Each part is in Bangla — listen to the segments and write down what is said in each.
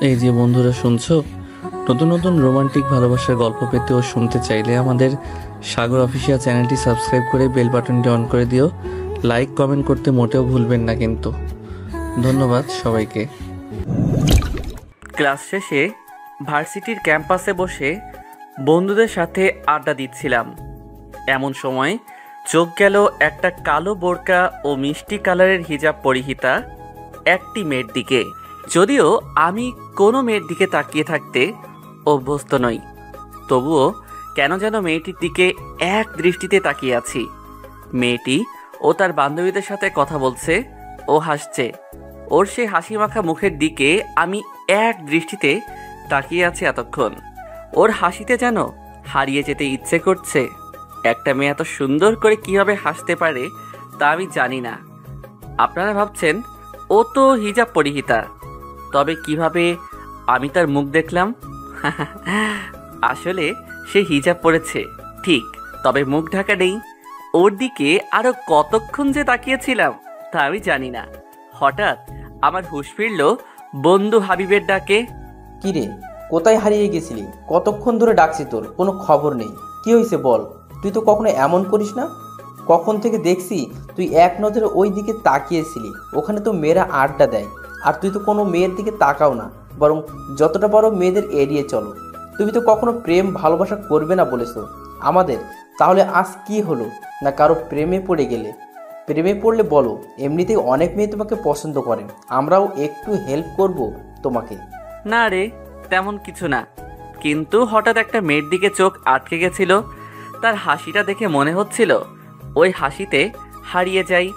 এই যে বন্ধুরা শুনছো, নতুন নতুন রোমান্টিক ভালোবাসার গল্প পেতে ও শুনতে চাইলে আমাদের সাগর অফিসিয়াল চ্যানেলটি সাবস্ক্রাইব করে বেল বাটনটি অন করে দিও। লাইক কমেন্ট করতে মোটেও ভুলবেন না কিন্তু। ধন্যবাদ সবাইকে। ক্লাস শেষে ভার্সিটির ক্যাম্পাসে বসে বন্ধুদের সাথে আড্ডা দিচ্ছিলাম। এমন সময় চোখ গেল একটা কালো বোরকা ও মিষ্টি কালারের হিজাব পরিহিতা একটি মেয়ের দিকে। যদিও আমি কোনো মেয়ের দিকে তাকিয়ে থাকতে অভ্যস্ত নই, তবুও কেন যেন মেয়েটির দিকে এক দৃষ্টিতে তাকিয়ে আছি। মেয়েটি ও তার বান্ধবীদের সাথে কথা বলছে ও হাসছে। ওর সেই হাসি মাখা মুখের দিকে আমি এক দৃষ্টিতে তাকিয়ে আছি এতক্ষণ। ওর হাসিতে যেন হারিয়ে যেতে ইচ্ছে করছে। একটা মেয়ে এত সুন্দর করে কিভাবে হাসতে পারে তা আমি জানি না। আপনারা ভাবছেন ও তো হিজাব পরিহিতা, তবে কিভাবে আমি তার মুখ দেখলাম? আসলে সে হিজাব পরেছে ঠিক, তবে মুখ ঢাকা নেই। ওর দিকে আরো কতক্ষণ যে তাকিয়েছিলাম তা আমি জানি না। হঠাৎ আমার হুঁশ ফিরল বন্ধু হাবিবের ডাকে। কিরে, কোথায় হারিয়ে গেছিলি? কতক্ষণ ধরে ডাকছি, তোর কোনো খবর নেই। কি হয়েছে বল? তুই তো কখনো এমন করিস না। কখন থেকে দেখছি তুই এক নজরে ওই দিকে তাকিয়েছিলি। ওখানে তো মেয়েরা আড্ডা দেয়, আর তুই তো কোনো মেয়ের দিকে তাকাও না, বরং যতটা পারো মেয়েদের এড়িয়ে চলো। তুমি তো কখনো প্রেম ভালোবাসা করবে না বলেছো আমাদের, তাহলে আজ কি হলো? না কারো প্রেমে পড়ে গেলে? প্রেমে পড়লে বলো, এমনিতেই অনেক মেয়ে তোমাকে পছন্দ করে, আমরাও একটু হেল্প করব তোমাকে। না রে, তেমন কিছু না, কিন্তু হঠাৎ একটা মেয়ের দিকে চোখ আটকে গেছিল। তার হাসিটা দেখে মনে হচ্ছিল ওই হাসিতে হারিয়ে যাই।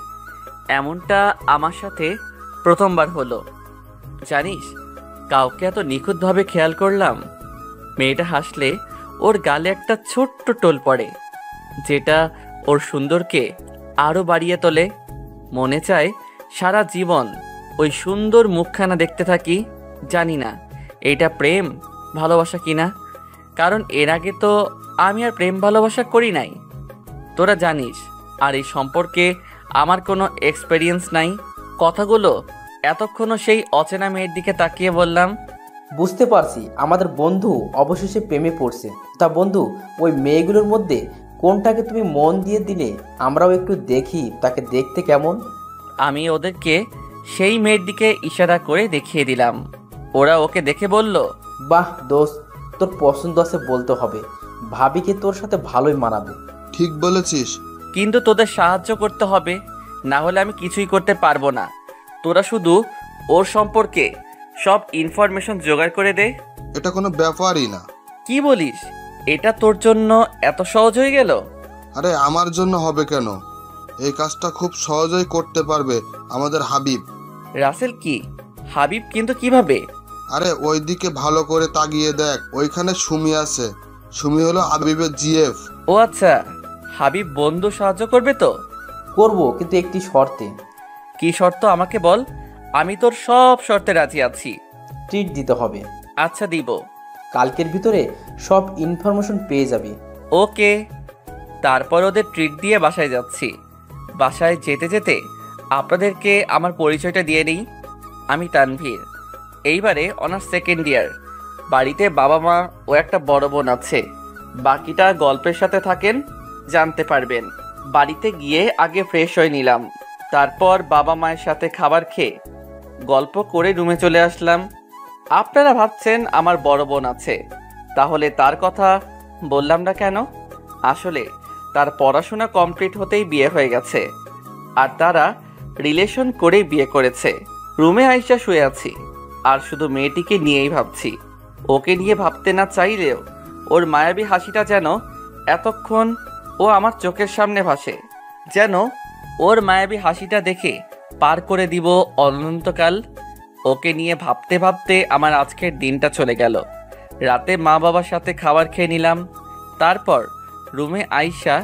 এমনটা আমার সাথে প্রথমবার হলো। জানিস, কাউকে এত নিখুঁতভাবে খেয়াল করলাম। মেয়েটা হাসলে ওর গালে একটা ছোট্ট টোল পড়ে, যেটা ওর সুন্দরকে আরো বাড়িয়ে তোলে। মনে চায় সারা জীবন ওই সুন্দর মুখখানা দেখতে থাকি। জানি না এটা প্রেম ভালোবাসা কিনা, কারণ এর আগে তো আমি আর প্রেম ভালোবাসা করি নাই, তোরা জানিস। আর এই সম্পর্কে আমার কোনো এক্সপেরিয়েন্স নাই। কথাগুলো এতক্ষণও সেই অচেনা মেয়ের দিকে তাকিয়ে বললাম। বুঝতে পারছি আমাদের বন্ধু অবশেষে প্রেমে পড়ছে। তা বন্ধু, ওই মেয়েগুলোর মধ্যে কোনটাকে তুমি মন দিয়ে দিলে আমরাও একটু দেখি তাকে দেখতে কেমন। আমি ওদেরকে সেই মেয়ের দিকে ইশারা করে দেখিয়ে দিলাম। ওরা ওকে দেখে বলল, বাহ দোস্ত, তোর পছন্দ আছে বলতে হবে। ভাবিকে তোর সাথে ভালোই মানাবে। ঠিক বলেছিস। কিন্তু তোদের সাহায্য করতে হবে, না হলে আমি কিছুই করতে পারবো না। তোরা শুধু ওর সম্পর্কে সব ইনফরমেশন জোগাড় করে দে। এটা কোনো ব্যাপারই না। কি বলিস? এটা তোর জন্য এত সহজ হয়ে গেল? আরে আমার জন্য হবে কেন? এই কাজটা খুব সহজেই করতে পারবে আমাদের হাবিব। রাসেল কি? হাবিব কিন্তু কিভাবে? আরে ওইদিকে ভালো করে তাকিয়ে দেখ, ওইখানে সুমি আছে। সুমি হলো হাবিবের জিএফ। ও আচ্ছা, হাবিব বন্ধু সাহায্য করবে তো? করব, কিন্তু একটি শর্তে। কি শর্ত আমাকে বল, আমি তোর সব শর্তে রাজি আছি। ট্রিট দিতে হবে। আচ্ছা দিব। কালকের ভিতরে সব ইনফরমেশন পেয়ে যাবে। ওকে। তারপর ওদের ট্রিট দিয়ে বাসায় যাচ্ছি। বাসায় যেতে যেতে আপনাদেরকে আমার পরিচয়টা দিয়ে নিই। আমি তানভীর, এইবারে অনার্স সেকেন্ড ইয়ার। বাড়িতে বাবা মা ও একটা বড় বোন আছে। বাকিটা গল্পের সাথে থাকেন, জানতে পারবেন। বাড়িতে গিয়ে আগে ফ্রেশ হয়ে নিলাম, তারপর বাবা মায়ের সাথে খাবার খেয়ে গল্প করে রুমে চলে আসলাম। আপনারা ভাবছেন আমার বড় বোন আছে, তাহলে তার কথা বললাম না কেন? আসলে তার পড়াশোনা কমপ্লিট হতেই বিয়ে হয়ে গেছে, আর তারা রিলেশন করেই বিয়ে করেছে। রুমে আইসা শুয়ে আছি, আর শুধু মেয়েটিকে নিয়েই ভাবছি। ওকে নিয়ে ভাবতে না চাইলেও ওর মায়াবী হাসিটা যেন এতক্ষণ ও আমার চোখের সামনে ভাসে, যেন ওর মায়াবী হাসিটা দেখে পার করে দিব অনন্তকাল। ওকে নিয়ে ভাবতে ভাবতে আমার আজকের দিনটা চলে গেল। রাতে মা বাবার সাথে খাবার খেয়ে নিলাম, তারপর রুমে আইসা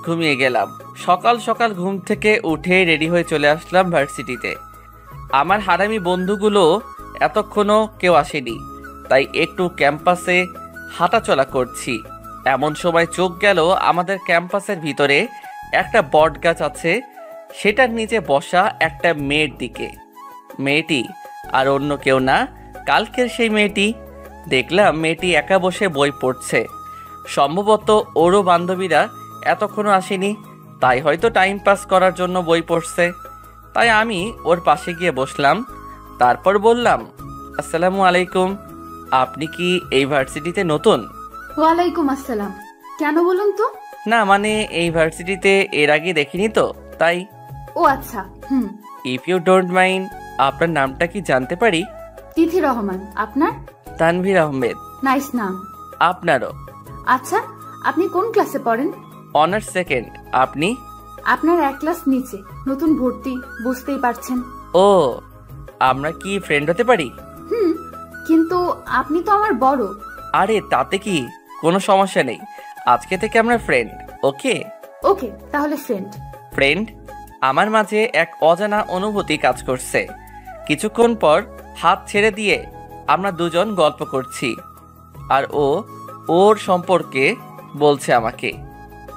ঘুমিয়ে গেলাম। সকাল সকাল ঘুম থেকে উঠে রেডি হয়ে চলে আসলাম ভার্সিটিতে। আমার হারামি বন্ধুগুলো এতক্ষণও কেউ আসেনি, তাই একটু ক্যাম্পাসে হাঁটাচলা করছি। এমন সময় চোখ গেল আমাদের ক্যাম্পাসের ভিতরে একটা বট গাছ আছে, সেটার নিচে বসা একটা মেয়ের দিকে। মেয়েটি আর অন্য কেউ না, কালকের সেই মেয়েটি। দেখলাম মেয়েটি একা বসে বই পড়ছে। সম্ভবত ওরও বান্ধবীরা এতক্ষণও আসেনি, তাই হয়তো টাইম পাস করার জন্য বই পড়ছে। তাই আমি ওর পাশে গিয়ে বসলাম। তারপর বললাম, আসসালামু আলাইকুম, আপনি কি এই ভার্সিটিতে নতুন? ওয়ালাইকুম আসসালাম। কেন বলুন তো? না মানে এই ভার্সিটিতে এর আগে দেখিনি তো, তাই। ও আচ্ছা, ইফ ইউ ডোন্ট মাইন্ড, আপনার নামটা কি জানতে পারি? তিথি রহমান। আপনার? তানভীর আহমেদ। নাইস নাম। আপনারও। আচ্ছা, আপনি কোন ক্লাসে পড়েন? Honours second. আপনি? আপনার এক ক্লাস নিচে, নতুন ভর্তি, বুঝতেই পারছেন। ও, আমরা কি ফ্রেন্ড হতে পারি? কিন্তু আপনি তো আমার বড়। আরে তাতে কি, কোনো সমস্যা নেই। আজকে থেকে আমরা ফ্রেন্ড, ওকে? ওকে, তাহলে ফ্রেন্ড। ফ্রেন্ড? আমার মাঝে এক অজানা অনুভূতি কাজ করছে। কিছুক্ষণ পর হাত ছেড়ে দিয়ে আমরা দুজন গল্প করছি, আর ওর সম্পর্কে বলছে আমাকে।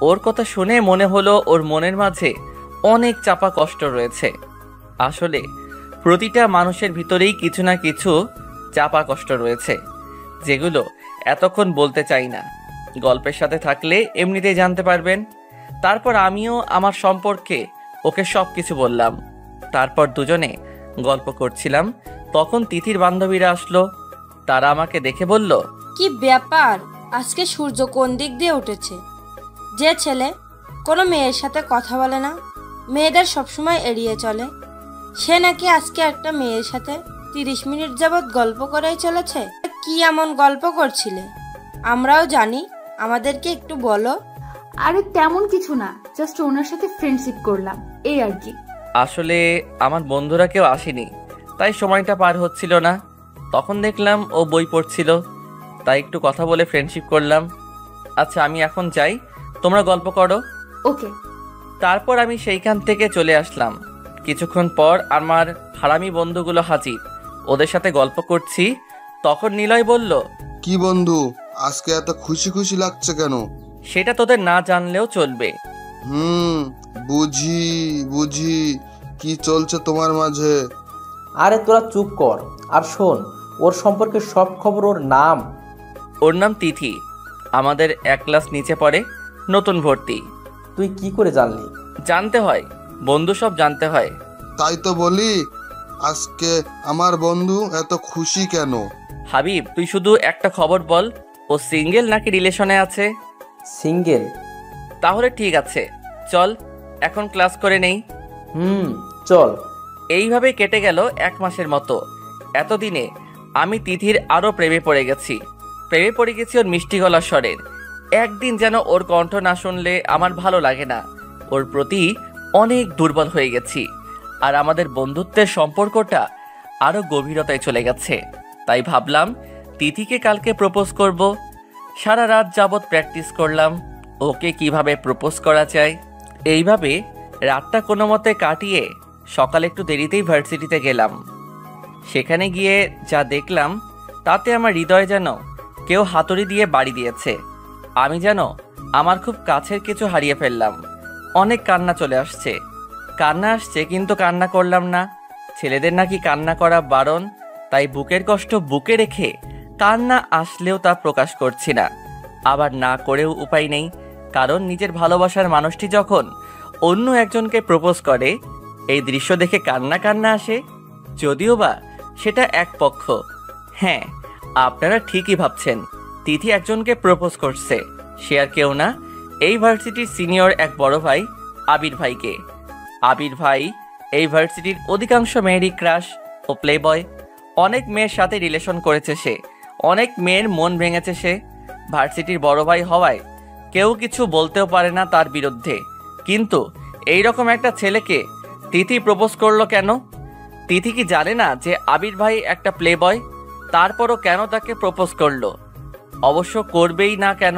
ওর কথা শুনে মনে হলো ওর মনের মাঝে অনেক চাপা কষ্ট রয়েছে। আসলে প্রতিটা মানুষের ভিতরেই কিছু না কিছু চাপা কষ্ট রয়েছে, যেগুলো এতক্ষণ বলতে চাই না। গল্পের সাথে থাকলে এমনিতেই জানতে পারবেন। তারপর আমিও আমার সম্পর্কে ওকে সব কিছু বললাম। তারপর দুজনে গল্প করছিলাম, তখন তিথির বান্ধবীরা আসলো। তারা আমাকে দেখে বলল, কি ব্যাপার, আজকে সূর্য কোন দিক দিয়ে উঠেছে? যে ছেলে কোনো মেয়ের সাথে কথা বলে না, মেয়েদের সবসময় এড়িয়ে চলে, সে নাকি আজকে একটা মেয়ের সাথে 30 মিনিট যাবৎ গল্প করেই চলেছে। কি এমন গল্প করছিলে? আমরাও জানি, আমাদেরকে একটু বলো। আরে তেমন কিছু না, জাস্ট ওনার সাথে ফ্রেন্ডশিপ করলাম, এই আর কি। আসলে আমার বন্ধুরা কেউ আসেনি, তাই সময়টা পার হচ্ছিল না। তখন দেখলাম ও বই পড়ছিল, তাই একটু কথা বলে ফ্রেন্ডশিপ করলাম। আচ্ছা আমি এখন যাই, তোমরা গল্প করো। ওকে। তারপর আমি সেইখান থেকে চলে আসলাম। কিছুক্ষণ পর আমার হারামি বন্ধুগুলো হাজির। ওদের সাথে গল্প করছি, তখন নিলয় বলল, কি বন্ধু, আজকে এত খুশি খুশি লাগছে কেন? সেটা তোদের না জানলেও চলবে। বুঝি বুঝি, কি চলছে তোমার মাঝে? আরে তোরা চুপ কর আর শোন, ওর সম্পর্কে সব খবর। ওর নাম? ওর নাম তিথি, আমাদের এক ক্লাস নিচে পড়ে, নতুন ভর্তি। তুই কি করে জানলি? জানতে হয়, বন্ধু সব জানতে হয়। তাই তো বলি, আজকে আমার বন্ধু এত খুশি কেন? হাবিব, তুই শুধু একটা খবর বল, ও সিঙ্গেল নাকি রিলেশনে আছে? সিঙ্গেল। তাহলে ঠিক আছে, চল এখন ক্লাস করে নেই। চল। এইভাবে কেটে গেল 1 মাসের মতো। এতদিনে আমি তিথির আরও প্রেমে পড়ে গেছি। ওর মিষ্টি গলার স্বরের। একদিন যেন ওর কণ্ঠ না শুনলে আমার ভালো লাগে না। ওর প্রতি অনেক দুর্বল হয়ে গেছি, আর আমাদের বন্ধুত্বের সম্পর্কটা আরও গভীরতায় চলে গেছে। তাই ভাবলাম তিথিকে কালকে প্রপোজ করব। সারা রাত যাবৎ প্র্যাকটিস করলাম ওকে কিভাবে প্রপোজ করা যায়। এইভাবে রাতটা কোনো মতে কাটিয়ে সকালে একটু দেরিতেই ভার্সিটিতে গেলাম। সেখানে গিয়ে যা দেখলাম তাতে আমার হৃদয় যেন কেউ হাতুড়ি দিয়ে বাড়ি দিয়েছে। আমি যেন আমার খুব কাছের কিছু হারিয়ে ফেললাম। অনেক কান্না চলে আসছে। কান্না আসছে কিন্তু কান্না করলাম না। ছেলেদের নাকি কান্না করা বারণ, তাই বুকের কষ্ট বুকে রেখে কান্না আসলেও তা প্রকাশ করছি না। আবার না করেও উপায় নেই, কারণ নিজের ভালোবাসার মানুষটি যখন অন্য একজনকে প্রপোজ করে, এই দৃশ্য দেখে কান্না কান্না আসে, যদিও বা সেটা এক পক্ষ। হ্যাঁ, আপনারা ঠিকই ভাবছেন, তিথি একজনকে প্রপোজ করছে। সে আর কেউ না, এই ভার্সিটির সিনিয়র এক বড় ভাই আবির ভাইকে। আবির ভাই এই ভার্সিটির অধিকাংশ মেয়েরই ক্রাশ ও প্লে বয়। অনেক মেয়ের সাথে রিলেশন করেছে সে, অনেক মেয়ের মন ভেঙেছে সে। ভার্সিটির বড় ভাই হওয়ায় কেউ কিছু বলতেও পারে না তার বিরুদ্ধে। কিন্তু এইরকম একটা ছেলেকে তিথি প্রপোজ করলো কেন? তিথি কি জানে না যে আবির ভাই একটা প্লে বয়? তারপরও কেন তাকে প্রপোজ করলো? অবশ্য করবেই না কেন?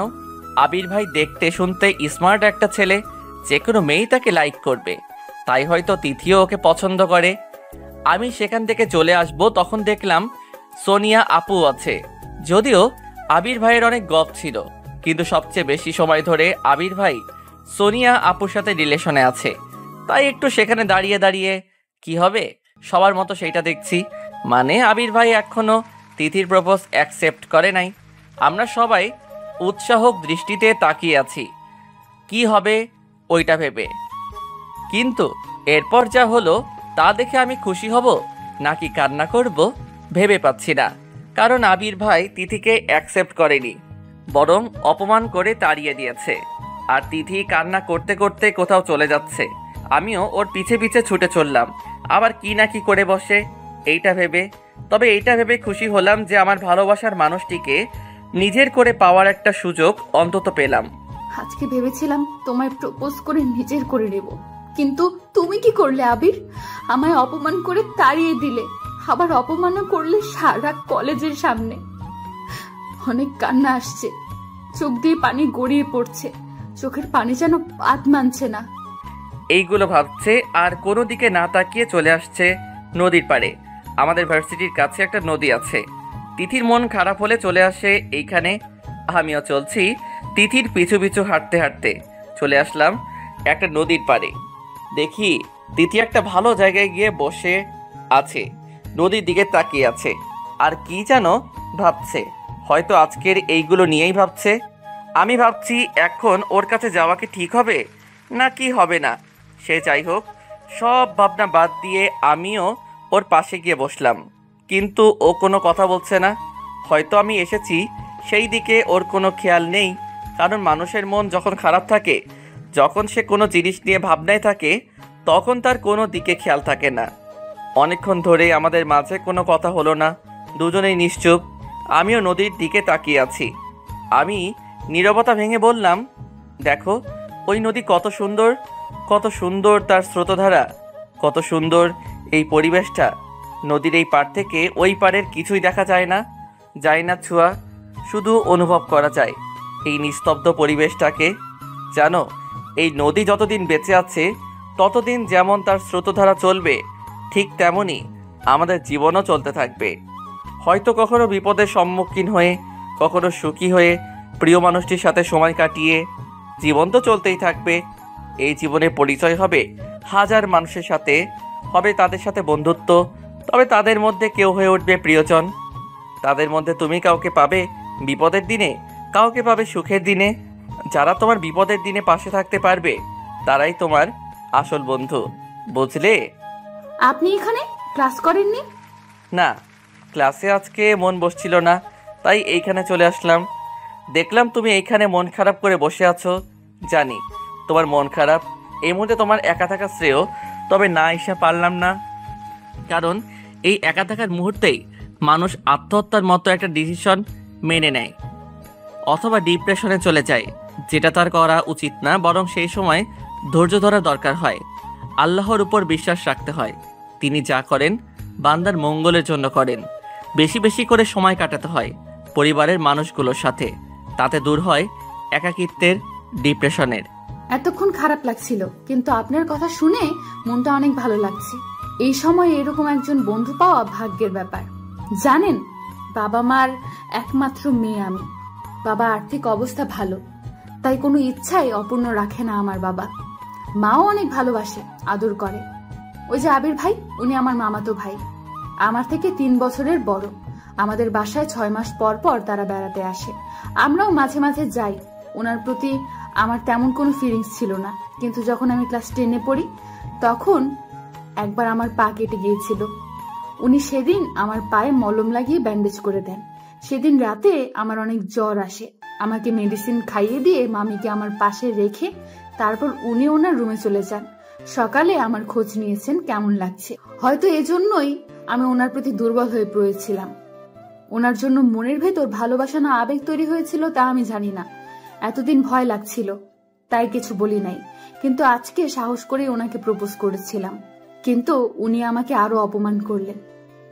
আবির ভাই দেখতে শুনতে স্মার্ট একটা ছেলে, যে কোনো মেয়েই তাকে লাইক করবে। তাই হয়তো তিথিও ওকে পছন্দ করে। আমি সেখান থেকে চলে আসব, তখন দেখলাম সোনিয়া আপু আছে। যদিও আবির ভাইয়ের অনেক গপ ছিল, কিন্তু সবচেয়ে বেশি সময় ধরে আবির ভাই সোনিয়া আপুর সাথে রিলেশনে আছে। তাই একটু সেখানে দাঁড়িয়ে দাঁড়িয়ে কি হবে, সবার মতো সেইটা দেখছি। মানে আবির ভাই এখনো তিথির প্রপোজ অ্যাকসেপ্ট করে নাই। আমরা সবাই উৎসাহক দৃষ্টিতে তাকিয়ে আছি কি হবে ওইটা ভেবে। কিন্তু এরপর যা হলো তা দেখে আমি খুশি হব নাকি কান্না করব ভেবে পাচ্ছি না। কারণ আবির ভাই তিথিকে অ্যাকসেপ্ট করেনি, বরং অপমান করে তাড়িয়ে দিয়েছে। আর তিথি কান্না করতে করতে কোথাও চলে যাচ্ছে, আমিও ওর পিছে পিছে ছুটে চললাম। আবার কি না কি করে বসে এইটা ভেবে। তবে এইটা ভেবে খুশি হলাম যে আমার ভালোবাসার মানুষটিকে নিজের করে পাওয়ার একটা সুযোগ অন্তত পেলাম। আজকে ভেবেছিলাম তোমায় প্রপোজ করে নিজের করে নেব, কিন্তু তুমি কি করলে আবির? আমায় অপমান করে তাড়িয়ে দিলে, আবার অপমানও করলে সারা কলেজের সামনে। অনেক কান্না আসছে, চোখ দিয়ে পানি গড়িয়ে পড়ছে, চোখের পানি যেন বাদ মানছে না। এইগুলো ভাবছে আর কোনো দিকে না তাকিয়ে চলে আসছে নদীর পাড়ে। আমাদের ভার্সিটির কাছে একটা নদী আছে। তিথির মন খারাপ হলে চলে আসে এইখানে। আমিও চলছি তিথির পিছু পিছু হাঁটতে হাঁটতে চলে আসলাম একটা নদীর পাড়ে। দেখি তিথি একটা ভালো জায়গায় গিয়ে বসে আছে, নদীর দিকে তাকিয়ে আছে আর কি যেন ভাবছে। হয়তো আজকের এইগুলো নিয়েই ভাবছে। আমি ভাবছি এখন ওর কাছে যাওয়া কি ঠিক হবে না কি হবে না। সে যাই হোক, সব ভাবনা বাদ দিয়ে আমিও ওর পাশে গিয়ে বসলাম। কিন্তু ও কোনো কথা বলছে না। হয়তো আমি এসেছি সেই দিকে ওর কোনো খেয়াল নেই। কারণ মানুষের মন যখন খারাপ থাকে, যখন সে কোনো জিনিস নিয়ে ভাবনায় থাকে, তখন তার কোনো দিকে খেয়াল থাকে না। অনেকক্ষণ ধরে আমাদের মাঝে কোনো কথা হলো না, দুজনেই নিশ্চুপ। আমিও নদীর দিকে তাকিয়ে আছি। আমি নীরবতা ভেঙে বললাম, দেখো ওই নদী কত সুন্দর, কত সুন্দর তার স্রোতধারা, কত সুন্দর এই পরিবেশটা। নদীর এই পাড় থেকে ওই পাড়ের কিছুই দেখা যায় না, যায় না ছোঁয়া, শুধু অনুভব করা যায় এই নিস্তব্ধ পরিবেশটাকে। জানো, এই নদী যতদিন বেঁচে আছে ততদিন যেমন তার স্রোতধারা চলবে, ঠিক তেমনই আমাদের জীবনও চলতে থাকবে। হয়তো কখনো বিপদের সম্মুখীন হয়ে, কখনো সুখী হয়ে, প্রিয় মানুষটির সাথে সময় কাটিয়ে। জীবন তো চলতেই থাকবে। এই জীবনে পরিচয় হবে হাজার মানুষের সাথে, হবে তাদের সাথে বন্ধুত্ব, তবে তাদের মধ্যে কেউ হয়ে উঠবে প্রিয়জন। তাদের মধ্যে তুমি কাউকে পাবে বিপদের দিনে, কাউকে পাবে সুখের দিনে। যারা তোমার বিপদের দিনে পাশে থাকতে পারবে তারাই তোমার আসল বন্ধু, বুঝলে? আপনি এখানে ক্লাস করেননি? না, ক্লাসে আজকে মন বসছিল না, তাই এইখানে চলে আসলাম। দেখলাম তুমি এইখানে মন খারাপ করে বসে আছো। জানি তোমার মন খারাপ, এই মুহূর্তে তোমার একা থাকা শ্রেয়, তবে না এসে পারলাম না। কারণ এই একা থাকার মুহূর্তেই মানুষ আত্মহত্যার মতো একটা ডিসিশন মেনে নেয়, অথবা ডিপ্রেশনে চলে যায়, যেটা তার করা উচিত না। বরং সেই সময় ধৈর্য ধরা দরকার হয়, আল্লাহর উপর বিশ্বাস রাখতে হয়। তিনি যা করেন বান্দার মঙ্গলের জন্য করেন। বেশি বেশি করে সময় কাটাতে হয় পরিবারের মানুষগুলোর সাথে, তাতে দূর হয় একাকিত্বের, ডিপ্রেশনের। এতক্ষণ খারাপ লাগছিল, কিন্তু আপনার কথা শুনে মনটা অনেক ভালো লাগছে। এই সময় এরকম একজন বন্ধু পাওয়া ভাগ্যের ব্যাপার। জানেন, বাবা মার একমাত্র মেয়ে আমি। বাবা আর্থিক অবস্থা ভালো, তাই কোনো ইচ্ছাই অপূর্ণ রাখে না আমার বাবা। মাও অনেক ভালোবাসে, আদর করে। ওই যে আবির ভাই, উনি আমার মামাতো ভাই, আমার থেকে 3 বছরের বড়। আমাদের বাসায় 6 মাস পর পর তারা বেড়াতে আসে, আমরাও মাঝে মাঝে যাই। ওনার প্রতি আমার তেমন কোনো ফিলিংস ছিল না, কিন্তু যখন আমি ক্লাস 10-এ পড়ি তখন একবার আমার পা কেটে গিয়েছিল। উনি সেদিন আমার পায়ে মলম লাগিয়ে ব্যান্ডেজ করে দেন। সেদিন রাতে আমার অনেক জ্বর আসে, আমাকে মেডিসিন খাইয়ে দিয়ে মামিকে আমার পাশে রেখে তারপর উনি ওনার রুমে চলে যান। সকালে আমার খোঁজ নিয়েছেন কেমন লাগছে। হয়তো এজন্যই আমি ওনার প্রতি দুর্বল হয়ে পড়েছিলাম। ওনার জন্য মনের ভেতর ভালোবাসা না আবেগ তৈরি হয়েছিল তা আমি জানি না। এতদিন ভয় লাগছিল, তাই কিছু বলি নাই। কিন্তু আজকে সাহস করে ওনাকে প্রপোজ করেছিলাম, কিন্তু উনি আমাকে আরো অপমান করলেন,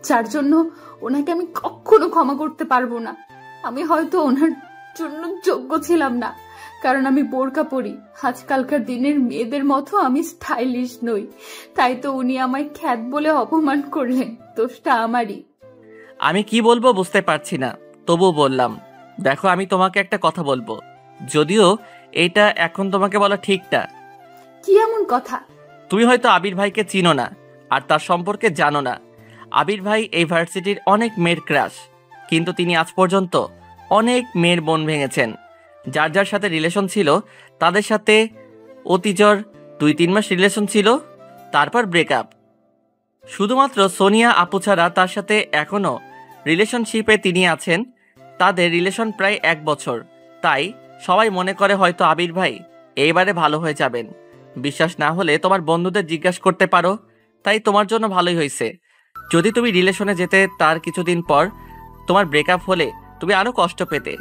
যার জন্য ওনাকে আমি কখনো ক্ষমা করতে পারবো না। আমি হয়তো ওনার জন্য যোগ্য ছিলাম না, কারণ আমি বোরকা পরি। আজকালকার দিনের মেয়েদের মতো আমি স্টাইলিশ নই, তাই তো উনি আমায় খ্যাত বলে অপমান করলেন। দোষটা আমারই। আমি কি বলবো বুঝতে পারছি না, তবুও বললাম, দেখো আমি তোমাকে একটা কথা বলবো, যদিও এইটা এখন তোমাকে বলা ঠিক না। কি এমন কথা? তুমি হয়তো আবির ভাইকে চিনো না আর তার সম্পর্কে জানো না। আবির ভাই এই ভার্সিটির অনেক মেয়ের ক্রাশ। কিন্তু তিনি আজ পর্যন্ত অনেক মেয়ের মন ভেঙেছেন। যার যার সাথে রিলেশন ছিল তাদের সাথে অতিজর 2-3 মাস রিলেশন ছিল, তারপর ব্রেকআপ। শুধুমাত্র সোনিয়া আপু ছাড়া তার সাথে এখনও রিলেশনশিপে তিনি আছেন। তাদের রিলেশন প্রায় 1 বছর। তাই সবাই মনে করে হয়তো আবির ভাই এইবারে ভালো হয়ে যাবেন। বিশ্বাস না হলে তোমার বন্ধুদের জিজ্ঞাসা করতে পারো। তাই তোমার জন্য ভালোই হয়েছে। যদি তুমি রিলেশনে যেতে তার কিছুদিন পর তোমার ব্রেকআপ হলে তুমি আরও কষ্ট পেতে।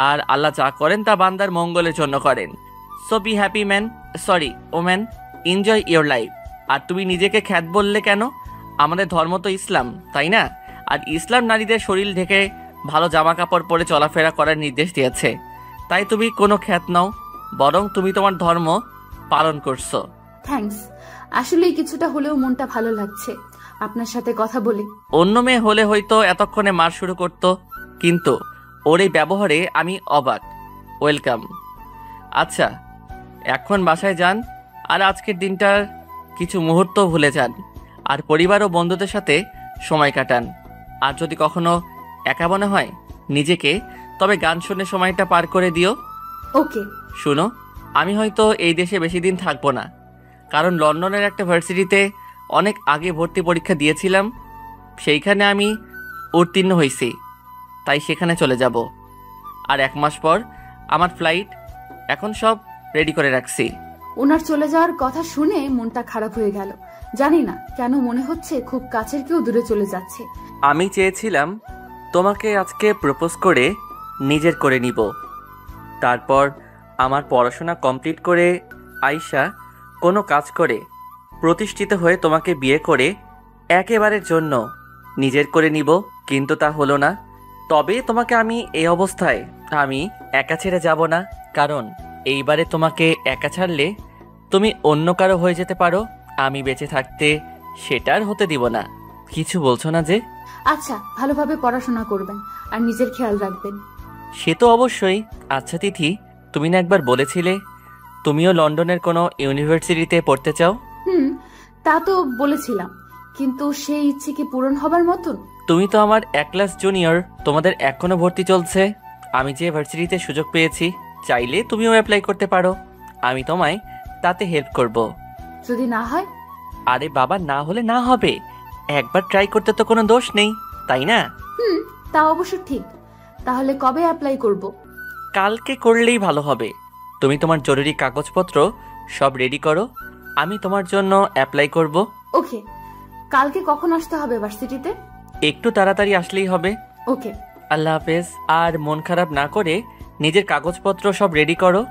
আর আল্লাহ যা করেন তা বান্দার মঙ্গলের জন্য করেন। So be happy man, sorry woman, enjoy your life. আর তুমি নিজেকে খ্যাত বললে কেন? আমাদের ধর্ম তো ইসলাম, তাই না? আর ইসলাম নারীদের শরীর ঢেকে ভালো জামা কাপড় পরে চলাফেরা করার নির্দেশ দিয়েছে। তাই তুমি কোনো খ্যাত নাও, বরং তুমি তোমার ধর্ম পালন করছো। থ্যাঙ্কস। আসলেই কিছুটা হলেও মনটা ভালো লাগছে আপনার সাথে কথা বলে। অন্য মেয়ে হলে হয়তো এতক্ষণে মার শুরু করতো, কিন্তু ওর এই ব্যবহারে আমি অবাক। ওয়েলকাম। আচ্ছা, এখন বাসায় যান আর আজকের দিনটার কিছু মুহূর্ত ভুলে যান আর পরিবার ও বন্ধুদের সাথে সময় কাটান। আর যদি কখনো একা মনে হয় নিজেকে, তবে গান শুনে সময়টা পার করে দিও। ওকে। শুনো, আমি হয়তো এই দেশে বেশি দিন থাকবো না, কারণ লন্ডনের একটা ভার্সিটিতে অনেক আগে ভর্তি পরীক্ষা দিয়েছিলাম। সেইখানে আমি উত্তীর্ণ হয়েছি, তাই সেখানে চলে যাব। আর 1 মাস পর আমার ফ্লাইট। এখন সব রেডি করে রাখছি। ওনার চলে যাওয়ার কথা শুনে মনটা খারাপ হয়ে গেল। জানি না কেন মনে হচ্ছে খুব কাছের কেউ দূরে চলে যাচ্ছে। আমি চেয়েছিলাম তোমাকে আজকে প্রপোজ করে নিজের করে নিব। তারপর আমার পড়াশোনা কমপ্লিট করে আয়শা কোনো কাজ করে প্রতিষ্ঠিত হয়ে তোমাকে বিয়ে করে একেবারের জন্য নিজের করে নিব। কিন্তু তা হলো না। তবে তোমাকে আমি এই অবস্থায় আমি একা ছেড়ে যাব না, কারণ এইবারে তোমাকে একা ছাড়লে তুমি অন্য কারো হয়ে যেতে পারো। আমি বেঁচে থাকতে সেটার হতে দিব না। কিছু বলছো না যে? আচ্ছা, ভালোভাবে পড়াশোনা করবেন আর নিজের খেয়াল রাখবেন। সে তো অবশ্যই। আচ্ছা তিথি, তুমি না একবার বলেছিলে তুমিও লন্ডনের কোনো ইউনিভার্সিটিতে পড়তে চাও? তা তো বলেছিলাম, কিন্তু সেই ইচ্ছে কি পূরণ হবার মতন? তুমি তো আমার 1 ক্লাস জুনিয়র, তোমাদের এখনো ভর্তি চলছে। আমি যে ভার্সিটিতে সুযোগ পেয়েছি, চাইলে তুমিও অ্যাপ্লাই করতে পারো। আমি তোমায় তাতে হেল্প করব। যদি না হয়? আরে বাবা, না হলে না হবে। একবার ট্রাই করতে তো কোনো দোষ নেই, তাই না? তা অবশ্য ঠিক। তাহলে কবে অ্যাপ্লাই করব? কালকে করলেই ভালো হবে। তুমি তোমার জরুরি কাগজপত্র সব রেডি করো, আমি তোমার জন্য অ্যাপ্লাই করব। ওকে। কালকে কখন আসতে হবে ভার্সিটিতে? একটু তাড়াতাড়ি আসলেই হবে। ওকে। আল্লাহ হাফেজ। আর মন খারাপ না করে নিজের কাগজপত্র সব রেডি করো।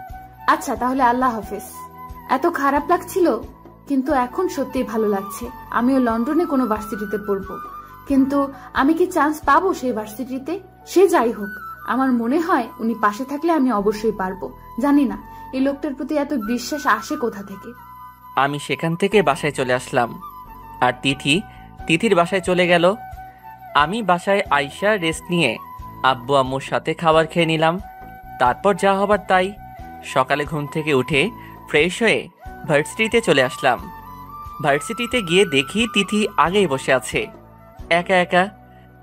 আচ্ছা, তাহলে আল্লাহ হাফেজ। এত খারাপ লাগছিল, কিন্তু এখন সত্যিই ভালো লাগছে। আমিও লন্ডনে কোনো ভার্সিটিতে পড়বো, কিন্তু আমি কি চান্স পাবো সেই ভার্সিটিতে? সে যাই হোক, আমার মনে হয় উনি পাশে থাকলে আমি অবশ্যই পারবো। জানি না এই লোকটার প্রতি এত বিশ্বাস আসে কোথা থেকে। আমি সেখান থেকে বাসায় চলে আসলাম, আর তিথির বাসায় চলে গেল। আমি বাসায় আয়শা রেস্ট নিয়ে আব্বু আম্মুর সাথে খাবার খেয়ে নিলাম। তারপর যা হবার তাই। সকালে ঘুম থেকে উঠে ফ্রেশ হয়ে ভার্সিটিতে চলে আসলাম। ভার্সিটিতে গিয়ে দেখি তিথি আগেই বসে আছে একা একা।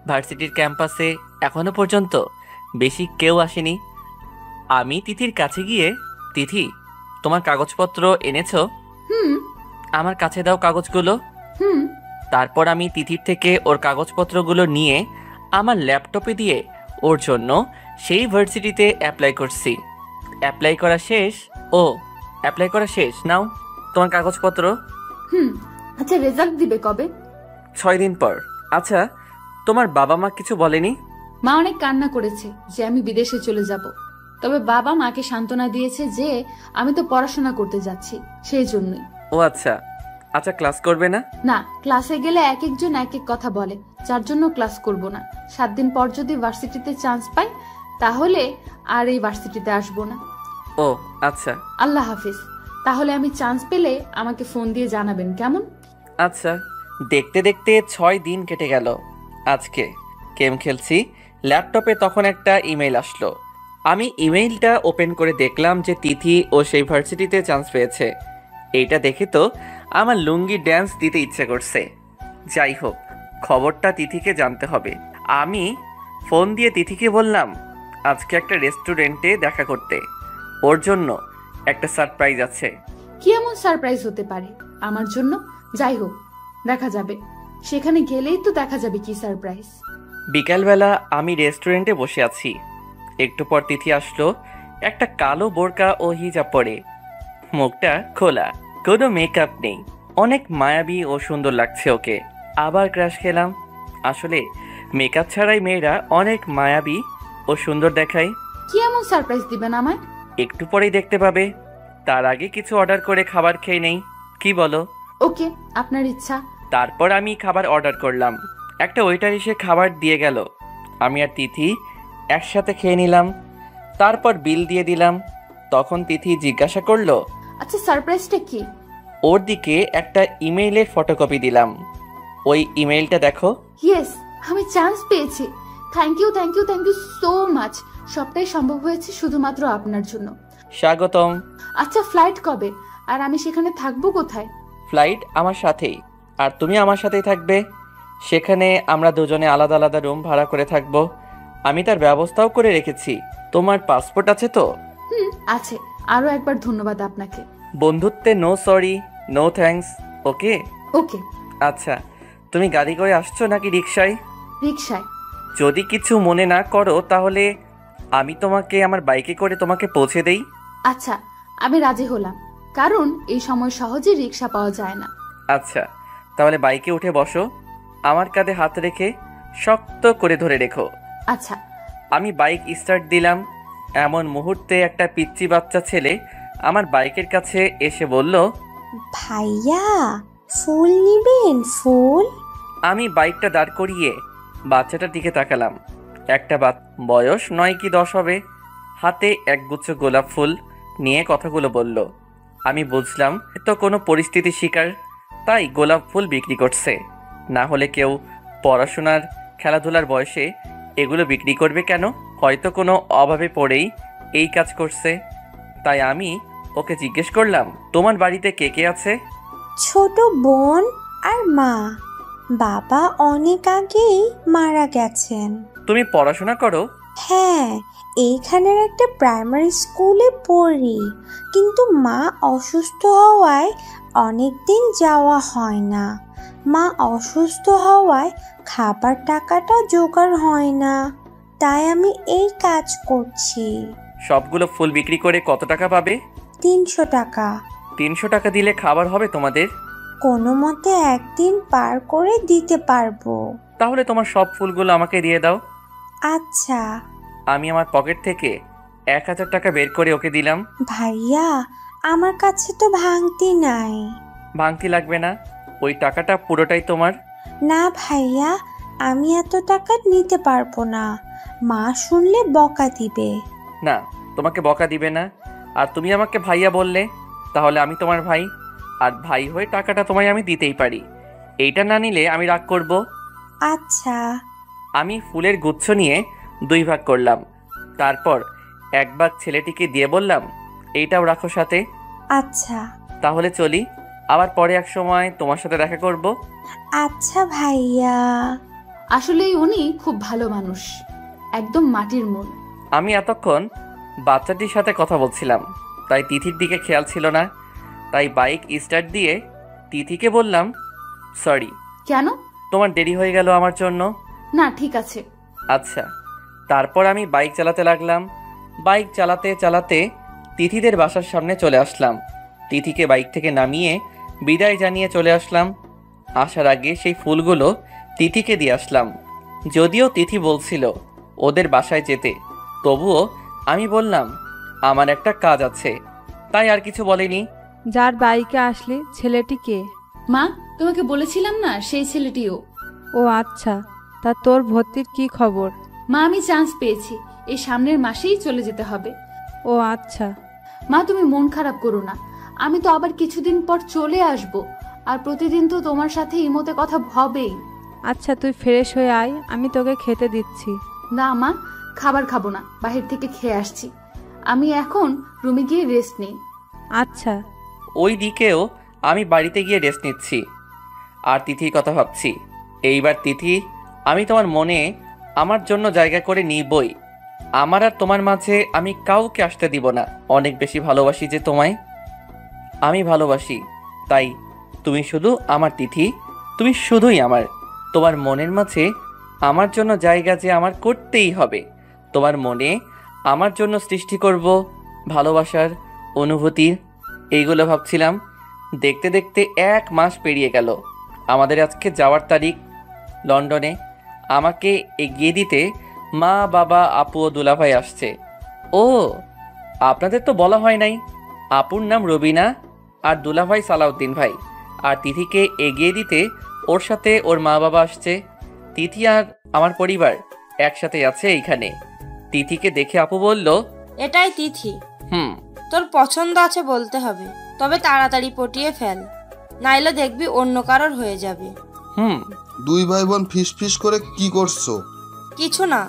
ভার্সিটির ক্যাম্পাসে এখনো পর্যন্ত বেশি কেউ আসেনি। আমি তিথির কাছে গিয়ে, তিথি, তোমার কাগজপত্র এনেছো? আমার কাছে দাও কাগজগুলো। তারপর আমি তিথির থেকে ওর কাগজপত্রগুলো নিয়ে আমার ল্যাপটপে দিয়ে ওর জন্য সেই ভার্সিটিতে অ্যাপ্লাই করছি। অ্যাপ্লাই করা শেষ। নাও তোমার কাগজপত্র। আচ্ছা, রেজাল্ট দিবে কবে? 6 দিন পর। আচ্ছা, তোমার বাবা মা কিছু বলেনি? মা অনেক কান্না করেছে যে আমি বিদেশে চলে যাব, তবে বাবা মাকে সান্ত্বনা দিয়েছে যে আমি তো পড়াশোনা করতে যাচ্ছি, সেই জন্যই। ও আচ্ছা। আচ্ছা, ক্লাস করবে না? না, ক্লাসে গেলে এক একজন এক এক কথা বলে, যার জন্য ক্লাস করব না। 7 দিন পর যদি ভার্সিটিতে চান্স পাই তাহলে আর এই ভার্সিটিতে আসবো না। ও আচ্ছা। আল্লাহ হাফিজ। তাহলে আমি চান্স পেলে আমাকে ফোন দিয়ে জানাবেন, কেমন? আচ্ছা। দেখতে দেখতে 6 দিন কেটে গেল। আজকে গেম খেলছি ল্যাপটপে, তখন একটা ইমেল আসলো। আমি ইমেইলটা ওপেন করে দেখলাম যে তিথি ও সেই ভার্সিটিতে চান্স পেয়েছে। এইটা দেখে তো আমার লুঙ্গি ড্যান্স দিতে ইচ্ছে করছে। যাই হোক, খবরটা তিথিকে জানতে হবে। আমি ফোন দিয়ে তিথিকে বললাম আজকে একটা রেস্টুরেন্টে দেখা করতে, ওর জন্য একটা সারপ্রাইজ আছে। কি এমন সারপ্রাইজ হতে পারে আমার জন্য? যাই হোক, দেখা যাবে, সেখানে গেলেই তো দেখা যাবে কি সারপ্রাইজ। বিকালবেলা আমি রেস্টুরেন্টে বসে আছি, একটু পর তিথি আসলো। একটা কালো বোরকা ও হিজাব পরে, মুখটা খোলা, কোনো মেকআপ নেই, অনেক মায়াবী ও সুন্দর লাগছে ওকে। আবার ক্রাশ খেলাম। আসলে মেকআপ ছাড়াই মেয়েরা অনেক মায়াবী ও সুন্দর দেখায়। কি এমন সারপ্রাইজ দিবেন আমায়? একটু পরেই দেখতে পাবে। তার আগে কিছু অর্ডার করে খাবার খেয়ে নেই, কি বলো? ওকে, আপনার ইচ্ছা। তারপর আমি খাবার অর্ডার করলাম। একটা ওয়েটার এসে খাবার দিয়ে গেল। আমি আর তিথি একসাথে খেয়ে নিলাম, তারপর বিল দিয়ে দিলাম। তখন তিথি জিজ্ঞাসা করলো, আচ্ছা সারপ্রাইজটা কি? ওর দিকে একটা ইমেইলের ফটোকপি দিলাম। ওই ইমেইলটা দেখো। ইয়েস, আমি চান্স পেয়েছি। Thank you thank you thank you so much. সবটাই সম্ভব হয়েছে শুধুমাত্র আপনার জন্য। স্বাগতম। আচ্ছা, ফ্লাইট কবে? আর আমি সেখানে থাকবো কোথায়? ফ্লাইট আমার সাথেই, আর তুমি আমার সাথেই থাকবে। সেখানে আমরা দুজনে আলাদা আলাদা রুম ভাড়া করে থাকবো। আমি তার ব্যবস্থাও করে রেখেছি। তোমার পাসপোর্ট আছে তো? আছে। আরো একবার ধন্যবাদ আপনাকে। বন্ধুত্বে নো সরি, নো থ্যাঙ্কস। ওকে ওকে। আচ্ছা, তুমি গাড়ি করে আসছো নাকি রিক্সায়? রিকশায়। যদি কিছু মনে না করো তাহলে আমি তোমাকে আমার বাইকে করে তোমাকে পৌঁছে দেই। আচ্ছা, আমি রাজি হলাম, কারণ এই সময় সহজে রিকশা পাওয়া যায় না। আচ্ছা, তাহলে বাইকে উঠে বসো, আমার কাঁধে হাত রেখে শক্ত করে ধরে রেখো। আচ্ছা। আমি বাইক স্টার্ট দিলাম। এমন মুহূর্তে একটা পিচ্চি বাচ্চা ছেলে আমার বাইকের কাছে এসে বলল, ভাইয়া ফুল নিবেন? ফুল? আমি বাইকটা দাঁড় করিয়ে বাচ্চাটার দিকে তাকালাম। একটা বয়স 9 কি 10 হবে। হাতে একগুচ্ছ গোলাপ ফুল নিয়ে কথাগুলো বলল। আমি বুঝলাম তো কোনো পরিস্থিতি শিকার, তাই গোলাপ ফুল বিক্রি করছে। না হলে কেউ পড়াশোনার খেলাধুলার বয়সে এগুলো বিক্রি করবে কেন? হয়তো কোনো অভাবে পড়েই এই কাজ করছে। তাই আমি ওকে জিজ্ঞেস করলাম, তোমার বাড়িতে কে কে আছে? ছোট বোন আর মা। বাবা অনেক আগেই মারা গেছেন। তুমি পড়াশোনা করো? হ্যাঁ, এইখানের একটা প্রাইমারি স্কুলে পড়ি, কিন্তু মা অসুস্থ হওয়ায় অনেক দিন যাওয়া হয় না। মা অসুস্থ হওয়ায় খাবার টাকাটা জোগাড় হয় না, তাই আমি এই কাজ করছি। সবগুলো ফুল বিক্রি করে কত টাকা পাবে? 300 টাকা। 300 টাকা দিলে খাবার হবে তোমাদের? কোনো মতে একদিন পার করে দিতে পারবো। তাহলে তোমার সব ফুলগুলো আমাকে দিয়ে দাও। আচ্ছা। আমি আমার পকেট থেকে 1000 টাকা বের করে ওকে দিলাম। ভাইয়া, আমার কাছে তো ভাঙতি নাই। ভাঙতি লাগবে না, ওই টাকাটা পুরোটাই তোমার। না ভাইয়া, আমি এত টাকা নিতে পারবো না, মা শুনলে বকা দিবে। না, তোমাকে বকা দিবে না। আর তুমি আমাকে ভাইয়া বললে, তাহলে আমি তোমার ভাই, আর ভাই হয়ে টাকাটা তোমায় আমি দিতেই পারি। এইটা না নিলে আমি রাগ করব। আচ্ছা। আমি ফুলের গুচ্ছ নিয়ে 2 ভাগ করলাম। তারপর 1 ভাগ ছেলেটিকে দিয়ে বললাম, এইটাও রাখো সাথে। আচ্ছা। তাহলে চলি, আবার পরে এক সময় তোমার সাথে দেখা করব। আচ্ছা ভাইয়া। আসলেই উনি খুব ভালো মানুষ, একদম মাটির মন। আমি এতক্ষণ বাচ্চাটির সাথে কথা বলছিলাম, তাই তিথির দিকে খেয়াল ছিল না। তাই বাইক স্টার্ট দিয়ে তিথিকে বললাম, সরি। কেন? তোমার দেরি হয়ে গেল আমার জন্য। না, ঠিক আছে। আচ্ছা। তারপর আমি বাইক চালাতে লাগলাম। বাইক চালাতে চালাতে তিথিদের বাসার সামনে চলে আসলাম। তিথিকে বাইক থেকে নামিয়ে বিদায় জানিয়ে চলে আসলাম। আসার আগে সেই ফুলগুলো তিথিকে দিয়ে আসলাম। যদিও তিথি বলছিল ওদের বাসায় যেতে, তবুও আমি বললাম আমার একটা কাজ আছে, তাই আর কিছু বলিনি। যার বাইকে আসলি ছেলেটি কে? মা, তোমাকে বলেছিলাম না, সেই ছেলেটিও। ও আচ্ছা, তা তোর ভর্তির কি খবর? মা, আমি চান্স পেয়েছি, এই সামনের মাসেই চলে যেতে হবে। ও আচ্ছা। মা, তুমি মন খারাপ করো না, আমি তো আবার কিছুদিন পর চলে আসব, আর প্রতিদিন তো তোমার সাথে ইমোতে কথা হবেই। আচ্ছা, তুই ফ্রেশ হয়ে আয়, আমি তোকে খেতে দিচ্ছি। না মা, খাবার খাবো না, বাহির থেকে খেয়ে আসছি। আমি এখন রুমে গিয়ে রেস্ট নেই। আচ্ছা। ওই দিকেও আমি বাড়িতে গিয়ে রেস্ট নিচ্ছি আর তিথির কথা ভাবছি। এইবার তিথি, আমি তোমার মনে আমার জন্য জায়গা করে নিবই। আমার আর তোমার মাঝে আমি কাউকে আসতে দিব না। অনেক বেশি ভালোবাসি যে তোমায়। আমি ভালোবাসি, তাই তুমি শুধু আমার তিথি, তুমি শুধুই আমার। তোমার মনের মাঝে আমার জন্য জায়গা যে আমার করতেই হবে। তোমার মনে আমার জন্য সৃষ্টি করব ভালোবাসার, অনুভূতির। এইগুলো ভাবছিলাম। দেখতে দেখতে 1 মাস পেরিয়ে গেল। আমাদের আজকে যাওয়ার তারিখ। লন্ডনে আমাকে এগিয়ে দিতে মা, বাবা, আপু ও দুলাভাই আসছে। ও, আপনাদের তো বলা হয় নাই। আপুর নাম রবিনা আর দুলাভাই সালাউদ্দিন ভাই। আর তিথিকে এগিয়ে দিতে ওর সাথে ওর মা বাবা আসছে। তিথি আর আমার পরিবার একসাথে আছে এইখানে। তিথিকে দেখে আপু বলল, এটাই তিথি। হুম। তোর পছন্দ আছে বলতে হবে, তবে তাড়াতাড়ি পটিয়ে ফেল, নাইলে দেখবি অন্য কারোর হয়ে যাবে। হুম। 2 ভাই বোন ফিস ফিস করে কি করছো? কিছু না,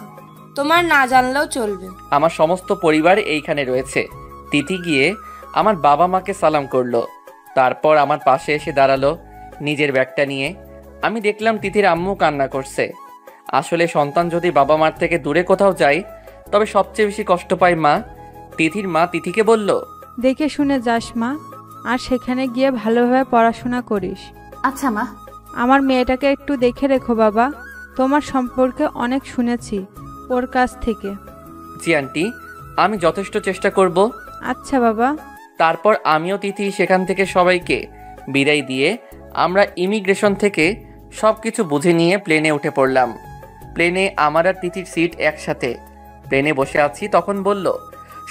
তোমার না জানলেও চলবে। আমার সমস্ত পরিবার এইখানে রয়েছে। তিথি গিয়ে আমার বাবা মাকে সালাম করলো। তারপর আমার পাশে এসে দাঁড়ালো নিজের ব্যাগটা নিয়ে। আমি দেখলাম তিথির আম্মু কান্না করছে। আসলে সন্তান যদি বাবা মার থেকে দূরে কোথাও যায় তবে সবচেয়ে বেশি কষ্ট পায় মা। তিথির মা তিথিকে বলল, দেখে শুনে যাস মা, আর সেখানে গিয়ে ভালোভাবে পড়াশোনা করিস। আচ্ছা মা। আমার মেয়েটাকে একটু দেখে রেখো বাবা, তোমার সম্পর্কে অনেক শুনেছি ওর কাছ থেকে। জি আন্টি, আমি যথেষ্ট চেষ্টা করব। আচ্ছা বাবা। তারপর আমিও তিথি সেখান থেকে সবাইকে বিদায় দিয়ে আমরা ইমিগ্রেশন থেকে সব কিছু বুঝে নিয়ে প্লেনে উঠে পড়লাম। প্লেনে আমার আর তিথির সিট একসাথে। প্লেনে বসে আছি, তখন বলল,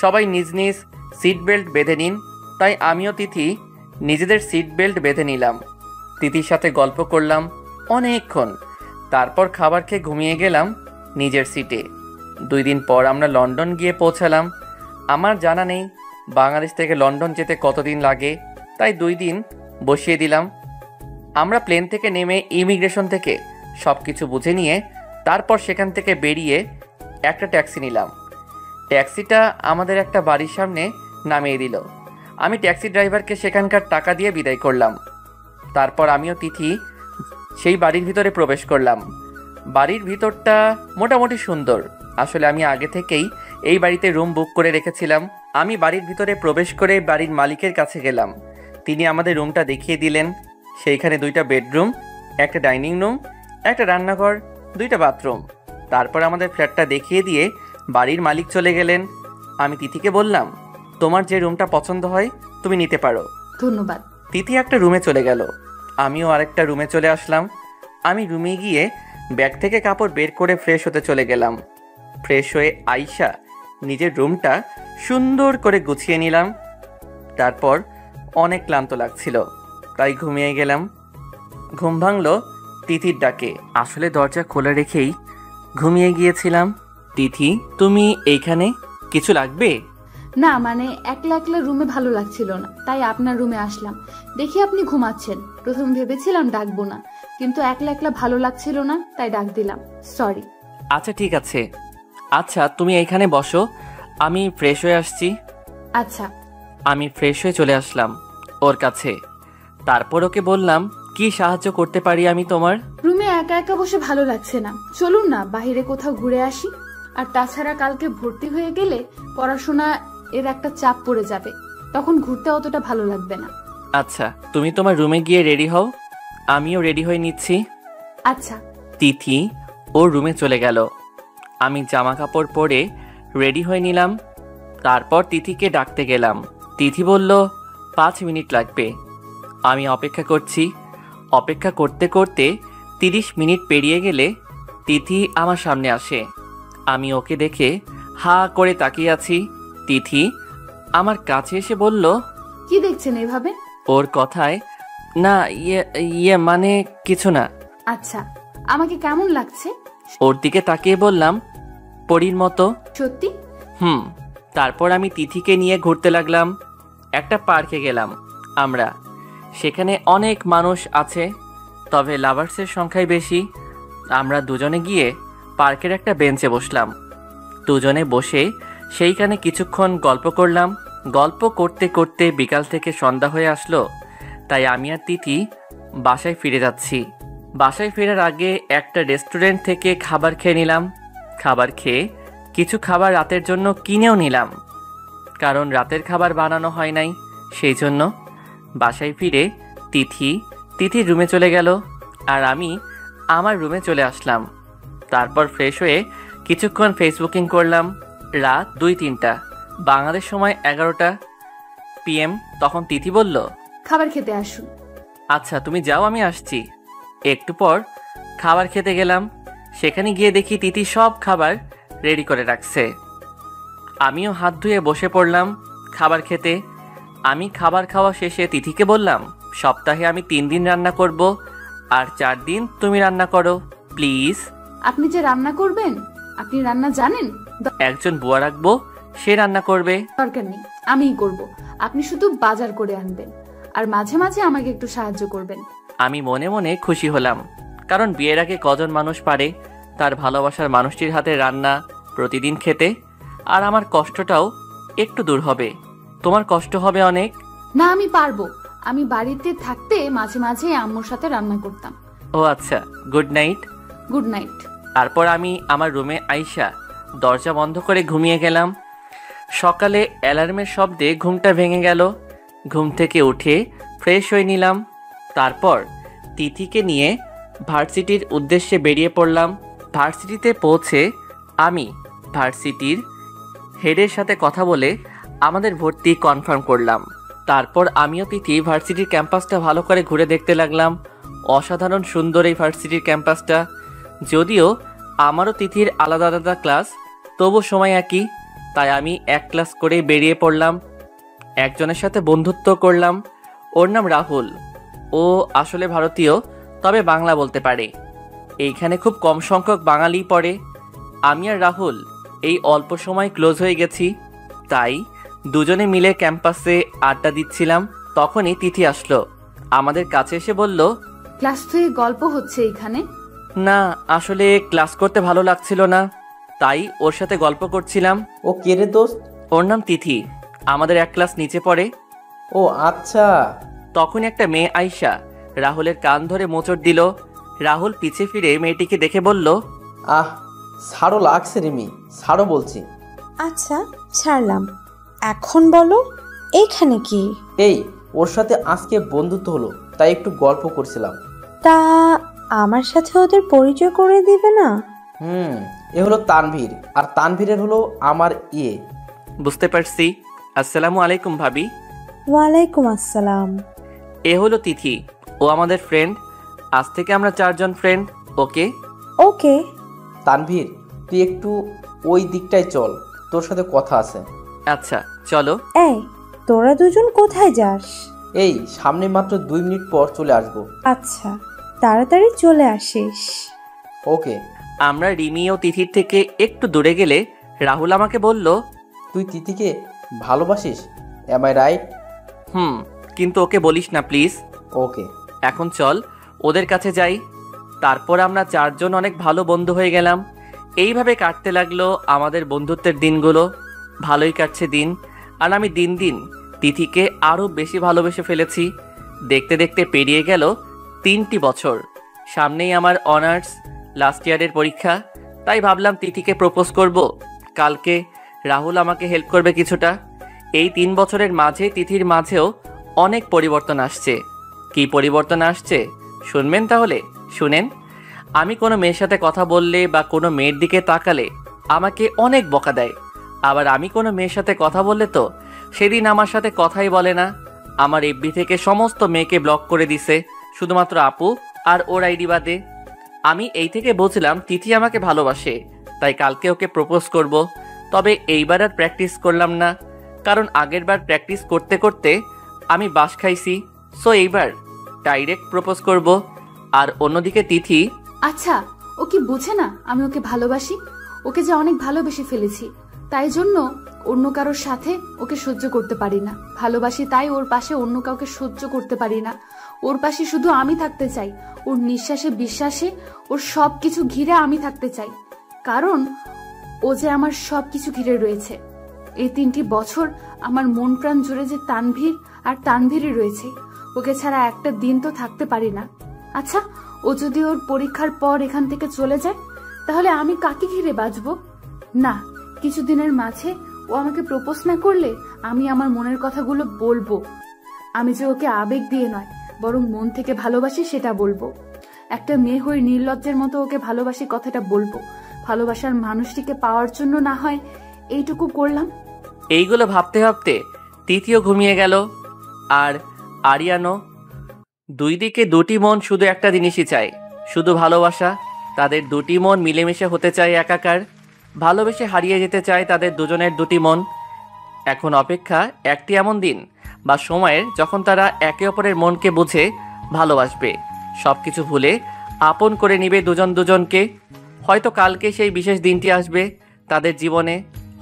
সবাই নিজ নিজ সিট বেল্ট বেঁধে নিন। তাই আমিও তিথি নিজেদের সিট বেল্ট বেঁধে নিলাম। তিথির সাথে গল্প করলাম অনেকক্ষণ। তারপর খাবার খেয়ে ঘুমিয়ে গেলাম নিজের সিটে। 2 দিন পর আমরা লন্ডন গিয়ে পৌঁছালাম। আমার জানা নেই বাংলাদেশ থেকে লন্ডন যেতে কতদিন লাগে, তাই 2 দিন বসিয়ে দিলাম। আমরা প্লেন থেকে নেমে ইমিগ্রেশন থেকে সব কিছু বুঝে নিয়ে তারপর সেখান থেকে বেরিয়ে একটা ট্যাক্সি নিলাম। ট্যাক্সিটা আমাদের একটা বাড়ির সামনে নামিয়ে দিল। আমি ট্যাক্সি ড্রাইভারকে সেখানকার টাকা দিয়ে বিদায় করলাম। তারপর আমিও তিথি সেই বাড়ির ভিতরে প্রবেশ করলাম। বাড়ির ভিতরটা মোটামুটি সুন্দর। আসলে আমি আগে থেকেই এই বাড়িতে রুম বুক করে রেখেছিলাম। আমি বাড়ির ভিতরে প্রবেশ করে বাড়ির মালিকের কাছে গেলাম। তিনি আমাদের রুমটা দেখিয়ে দিলেন। সেইখানে 2টা বেডরুম, একটা ডাইনিং রুম, একটা রান্নাঘর, 2টা বাথরুম। তারপর আমাদের ফ্ল্যাটটা দেখিয়ে দিয়ে বাড়ির মালিক চলে গেলেন। আমি তিথিকে বললাম, তোমার যে রুমটা পছন্দ হয় তুমি নিতে পারো। ধন্যবাদ। তিথি একটা রুমে চলে গেল, আমিও আরেকটা রুমে চলে আসলাম। আমি রুমে গিয়ে ব্যাগ থেকে কাপড় বের করে ফ্রেশ হতে চলে গেলাম। ফ্রেশ হয়ে আয়শা নিজের রুমটা সুন্দর করে গুছিয়ে নিলাম। তারপর অনেক ক্লান্ত লাগছিল, তাই ঘুমিয়ে গেলাম। ঘুম ভাঙলো তিথির ডাকে। আসলে দরজা খোলা রেখেই ঘুমিয়ে গিয়েছিলাম। তিথি, তুমি এইখানে? কিছু লাগবে? না, মানে একলা একলা রুমে ভালো লাগছিল না, তাই আপনার রুমে আসলাম। দেখি আপনি ঘুমাচ্ছেন। প্রথম ভেবেছিলাম ডাকবো না, কিন্তু একলা একলা ভালো লাগছিল না, তাই ডাক দিলাম। সরি। আচ্ছা ঠিক আছে। আচ্ছা তুমি এইখানে বসো, আমি ফ্রেশ হয়ে আসছি। আচ্ছা। আমি ফ্রেশ হয়ে চলে আসলাম ওর কাছে। তারপর ওকে বললাম, কি সাহায্য করতে পারি আমি তোমার? রুমে একা একা বসে ভালো লাগছে না, চলুন না বাইরে কোথাও ঘুরে আসি। আর তাছাড়া কালকে ভর্তি হয়ে গেলে পড়াশোনা এর একটা চাপ পড়ে যাবে, তখন ঘুরতে অতটা ভালো লাগবে না। আচ্ছা তুমি তোমার রুমে গিয়ে রেডি হও, আমিও রেডি হয়ে নিচ্ছি। আচ্ছা। তিথি ওর রুমে চলে গেল। আমি জামা কাপড় পরে রেডি হয়ে নিলাম। তারপর তিথিকে ডাকতে গেলাম। তিথি বলল 5 মিনিট লাগবে। আমি অপেক্ষা করছি। অপেক্ষা করতে করতে 30 মিনিট পেরিয়ে গেলে তিথি আমার সামনে আসে। আমি ওকে দেখে হা করে তাকিয়ে আছি। তিথি আমার কাছে এসে বলল, কি দেখছেন এভাবে? ওর কথায় না, ইয়ে মানে কিছু না। আচ্ছা, আমাকে কেমন লাগছে? ওর দিকে তাকিয়ে বললাম, পরীর মতো। সত্যি? হুম। তারপর আমি তিথিকে নিয়ে ঘুরতে লাগলাম। একটা পার্কে গেলাম আমরা। সেখানে অনেক মানুষ আছে, তবে লাভার্সের সংখ্যাই বেশি। আমরা দুজনে গিয়ে পার্কের একটা বেঞ্চে বসলাম। দুজনে বসে সেইখানে কিছুক্ষণ গল্প করলাম। গল্প করতে করতে বিকাল থেকে সন্ধ্যা হয়ে আসলো, তাই আমি আর তিথি বাসায় ফিরে যাচ্ছি। বাসায় ফেরার আগে একটা রেস্টুরেন্ট থেকে খাবার খেয়ে নিলাম। খাবার খেয়ে কিছু খাবার রাতের জন্য কিনেও নিলাম, কারণ রাতের খাবার বানানো হয় নাই। সেই জন্য বাসায় ফিরে তিথির রুমে চলে গেল, আর আমি আমার রুমে চলে আসলাম। তারপর ফ্রেশ হয়ে কিছুক্ষণ ফেসবুকিং করলাম। রাত 2-3টা, বাংলাদেশ সময় 11টা PM। তখন তিথি বলল, খাবার খেতে আসুন। আচ্ছা তুমি যাও, আমি আসছি। একটু পর খাবার খেতে গেলাম। সেখানে গিয়ে দেখি তিথি সব খাবার রেডি করে রাখছে। আমিও হাত ধুয়ে বসে পড়লাম খাবার খেতে। আমি খাবার খাওয়া শেষে তিথিকে বললাম, সপ্তাহে আমি 3 দিন রান্না করব, আর 4 দিন তুমি রান্না করো প্লিজ। আপনি যে রান্না করবেন, আপনি রান্না জানেন? একজন বুয়া রাখবো, সে রান্না করবে। দরকার নেই, আমিই করব। আপনি শুধু বাজার করে আনবেন, আর মাঝে মাঝে আমাকে একটু সাহায্য করবেন। আমি মনে মনে খুশি হলাম, কারণ বিয়ের আগে কজন মানুষ পারে তার ভালোবাসার মানুষটির হাতে রান্না প্রতিদিন খেতে। আর আমার কষ্টটাও একটু দূর হবে, তোমার কষ্ট হবে অনেক। না, আমি পারবো। আমি বাড়িতে থাকতে মাঝে মাঝে আম্মুর সাথে রান্না করতাম। ও আচ্ছা, গুড নাইট। Good night. তারপর আমি আমার রুমে আইসা দরজা বন্ধ করে ঘুমিয়ে গেলাম। সকালে অ্যালার্মের শব্দে ঘুমটা ভেঙে গেল। ঘুম থেকে উঠে ফ্রেশ হয়ে নিলাম। তারপর তিথিকে নিয়ে ভার্সিটির উদ্দেশ্যে বেরিয়ে পড়লাম। ভার্সিটিতে পৌঁছে আমি ভার্সিটির হেডের সাথে কথা বলে আমাদের ভর্তি কনফার্ম করলাম। তারপর আমিও তিথি ভার্সিটির ক্যাম্পাসটা ভালো করে ঘুরে দেখতে লাগলাম। অসাধারণ সুন্দর এই ভার্সিটির ক্যাম্পাসটা। যদিও আমারও তিথির আলাদা আলাদা ক্লাস, তবু সময় একই। তাই আমি এক ক্লাস করেই বেরিয়ে পড়লাম। একজনের সাথে বন্ধুত্ব করলাম, ওর নাম রাহুল। ও আসলে ভারতীয়, তবে বাংলা বলতে পারে। এইখানে খুব কম সংখ্যক বাঙালি পড়ে। আমি আর রাহুল এই অল্প সময় ক্লোজ হয়ে গেছি, তাই দুজনে মিলে ক্যাম্পাসে আড্ডা দিচ্ছিলাম। তখনই তিথি আসলো, আমাদের কাছে এসে বলল, ক্লাস থেকে গল্প হচ্ছে এখানে? না, আসলে ক্লাস করতে ভালো লাগছিল না, তাই ওর সাথে গল্প করছিলাম। ও কে রে দোস্ত? ওর নাম তিথি, আমাদের এক ক্লাস নিচে পড়ে। ও আচ্ছা। তখন একটা মেয়ে আইসা রাহুলের কান ধরে মোচড় দিল। রাহুল পিছে ফিরে মেয়েটিকে দেখে বলল, আহ, ছাড়ো, লাগছে রিমি, ছাড়ো বলছি। আচ্ছা ছাড়লাম, এখন বলো এইখানে কি? এই, ওর সাথে আজকে বন্ধুত্ব হলো, তাই একটু গল্প করছিলাম। তা আমার সাথে ওদের পরিচয় করে দিবে না? এ হলো তানভীর, আর তানভীরের হলো আমার ইয়ে। বুঝতে পারছি। আসসালামু আলাইকুম ভাবি। ওয়ালাইকুম আসসালাম। এ হলো তিথি, ও আমাদের ফ্রেন্ড। আজ থেকে আমরা 4 জন ফ্রেন্ড। ওকে ওকে। তানভীর, তুই একটু ওই দিকটায় চল, তোর সাথে কথা আছে। আচ্ছা চলো। এই তোরা দুজন কোথায় যাস? এই সামনে মাত্র 2 মিনিট পর চলে আসবো। আচ্ছা তাড়াতাড়ি চলে আসিস। ওকে। আমরা রিমি ও তিথির থেকে একটু দূরে গেলে রাহুল আমাকে বলল, তুই তিথিকে ভালোবাসিস, এম আই রাইট? কিন্তু ওকে বলিস না প্লিজ। ওকে। এখন চল ওদের কাছে যাই। তারপর আমরা 4 জন অনেক ভালো বন্ধু হয়ে গেলাম। এইভাবে কাটতে লাগলো আমাদের বন্ধুত্বের দিনগুলো। ভালোই কাটছে দিন, আর আমি দিন দিন তিথিকে আরও বেশি ভালোবেসে ফেলেছি। দেখতে দেখতে পেরিয়ে গেল 3টি বছর। সামনেই আমার অনার্স লাস্ট ইয়ারের পরীক্ষা, তাই ভাবলাম তিথিকে প্রপোজ করব। কালকে রাহুল আমাকে হেল্প করবে কিছুটা। এই 3 বছরের মাঝে তিথির মাঝেও অনেক পরিবর্তন আসছে। কি পরিবর্তন আসছে শুনবেন? তাহলে শুনেন। আমি কোনো মেয়ের সাথে কথা বললে বা কোনো মেয়ের দিকে তাকালে আমাকে অনেক বকা দেয়। আবার আমি কোনো মেয়ের সাথে কথা বললে তো সেদিন আমার সাথে কথাই বলে না। আমার এফবি থেকে সমস্ত মেয়েকে ব্লক করে দিছে, শুধুমাত্র আপু আর ওর আইডি বাদে। আমি এই থেকে বুঝলাম তিথি আমাকে ভালোবাসে, তাই কালকে ওকে প্রপোজ করব। তবে এইবার আর প্র্যাকটিস করলাম না, কারণ আগের বার প্র্যাকটিস করতে করতে আমি বাস খাইছি। সো এইবার ডাইরেক্ট প্রপোজ করব। আর অন্যদিকে তিথি, আচ্ছা, ও কি বুঝে না আমি ওকে ভালোবাসি? ওকে যে অনেক ভালোবেসে ফেলেছি, তাই জন্য অন্য কারোর সাথে ওকে সহ্য করতে পারি না। ভালোবাসি তাই ওর পাশে অন্য কাউকে সহ্য করতে পারি না। ওর পাশে শুধু আমি থাকতে চাই। ওর নিঃশ্বাসে বিশ্বাসে ওর সব কিছু ঘিরে আমি থাকতে চাই, কারণ ও যে আমার সব কিছু ঘিরে রয়েছে। এই 3টি বছর আমার মন প্রাণ জুড়ে যে তানভীর আর তানভীরই রয়েছে। ওকে ছাড়া একটা দিন তো থাকতে পারি না। আচ্ছা, ও যদি ওর পরীক্ষার পর এখান থেকে চলে যায়, তাহলে আমি কাকে ঘিরে বাঁচবো? না, কিছুদিনের মাঝে ও আমাকে প্রপোজ না করলে আমি আমার মনের কথাগুলো বলবো। আমি যে ওকে আবেগ দিয়ে নয়, বরং মন থেকে ভালোবাসি সেটা বলবো। একটা মেয়ে হয়ে নির্লজ্জের মতো ওকে ভালোবাসি কথাটা বলবো। ভালোবাসার মানুষটিকে পাওয়ার জন্য না হয় এইটুকু করলাম। এইগুলো ভাবতে ভাবতে তিথিও ঘুমিয়ে গেল, আর আরিয়ানও। দুই দিকে দুটি মন শুধু একটা জিনিসই চায়, শুধু ভালোবাসা। তাদের দুটি মন মিলেমিশে হতে চায় একাকার, ভালোবেসে হারিয়ে যেতে চায় তাদের দুজনের দুটি মন। এখন অপেক্ষা একটি এমন দিন বা সময়ের যখন তারা একে অপরের মনকে বুঝে ভালোবাসবে, সব কিছু ভুলে আপন করে নিবে দুজন দুজনকে। হয়তো কালকে সেই বিশেষ দিনটি আসবে তাদের জীবনে,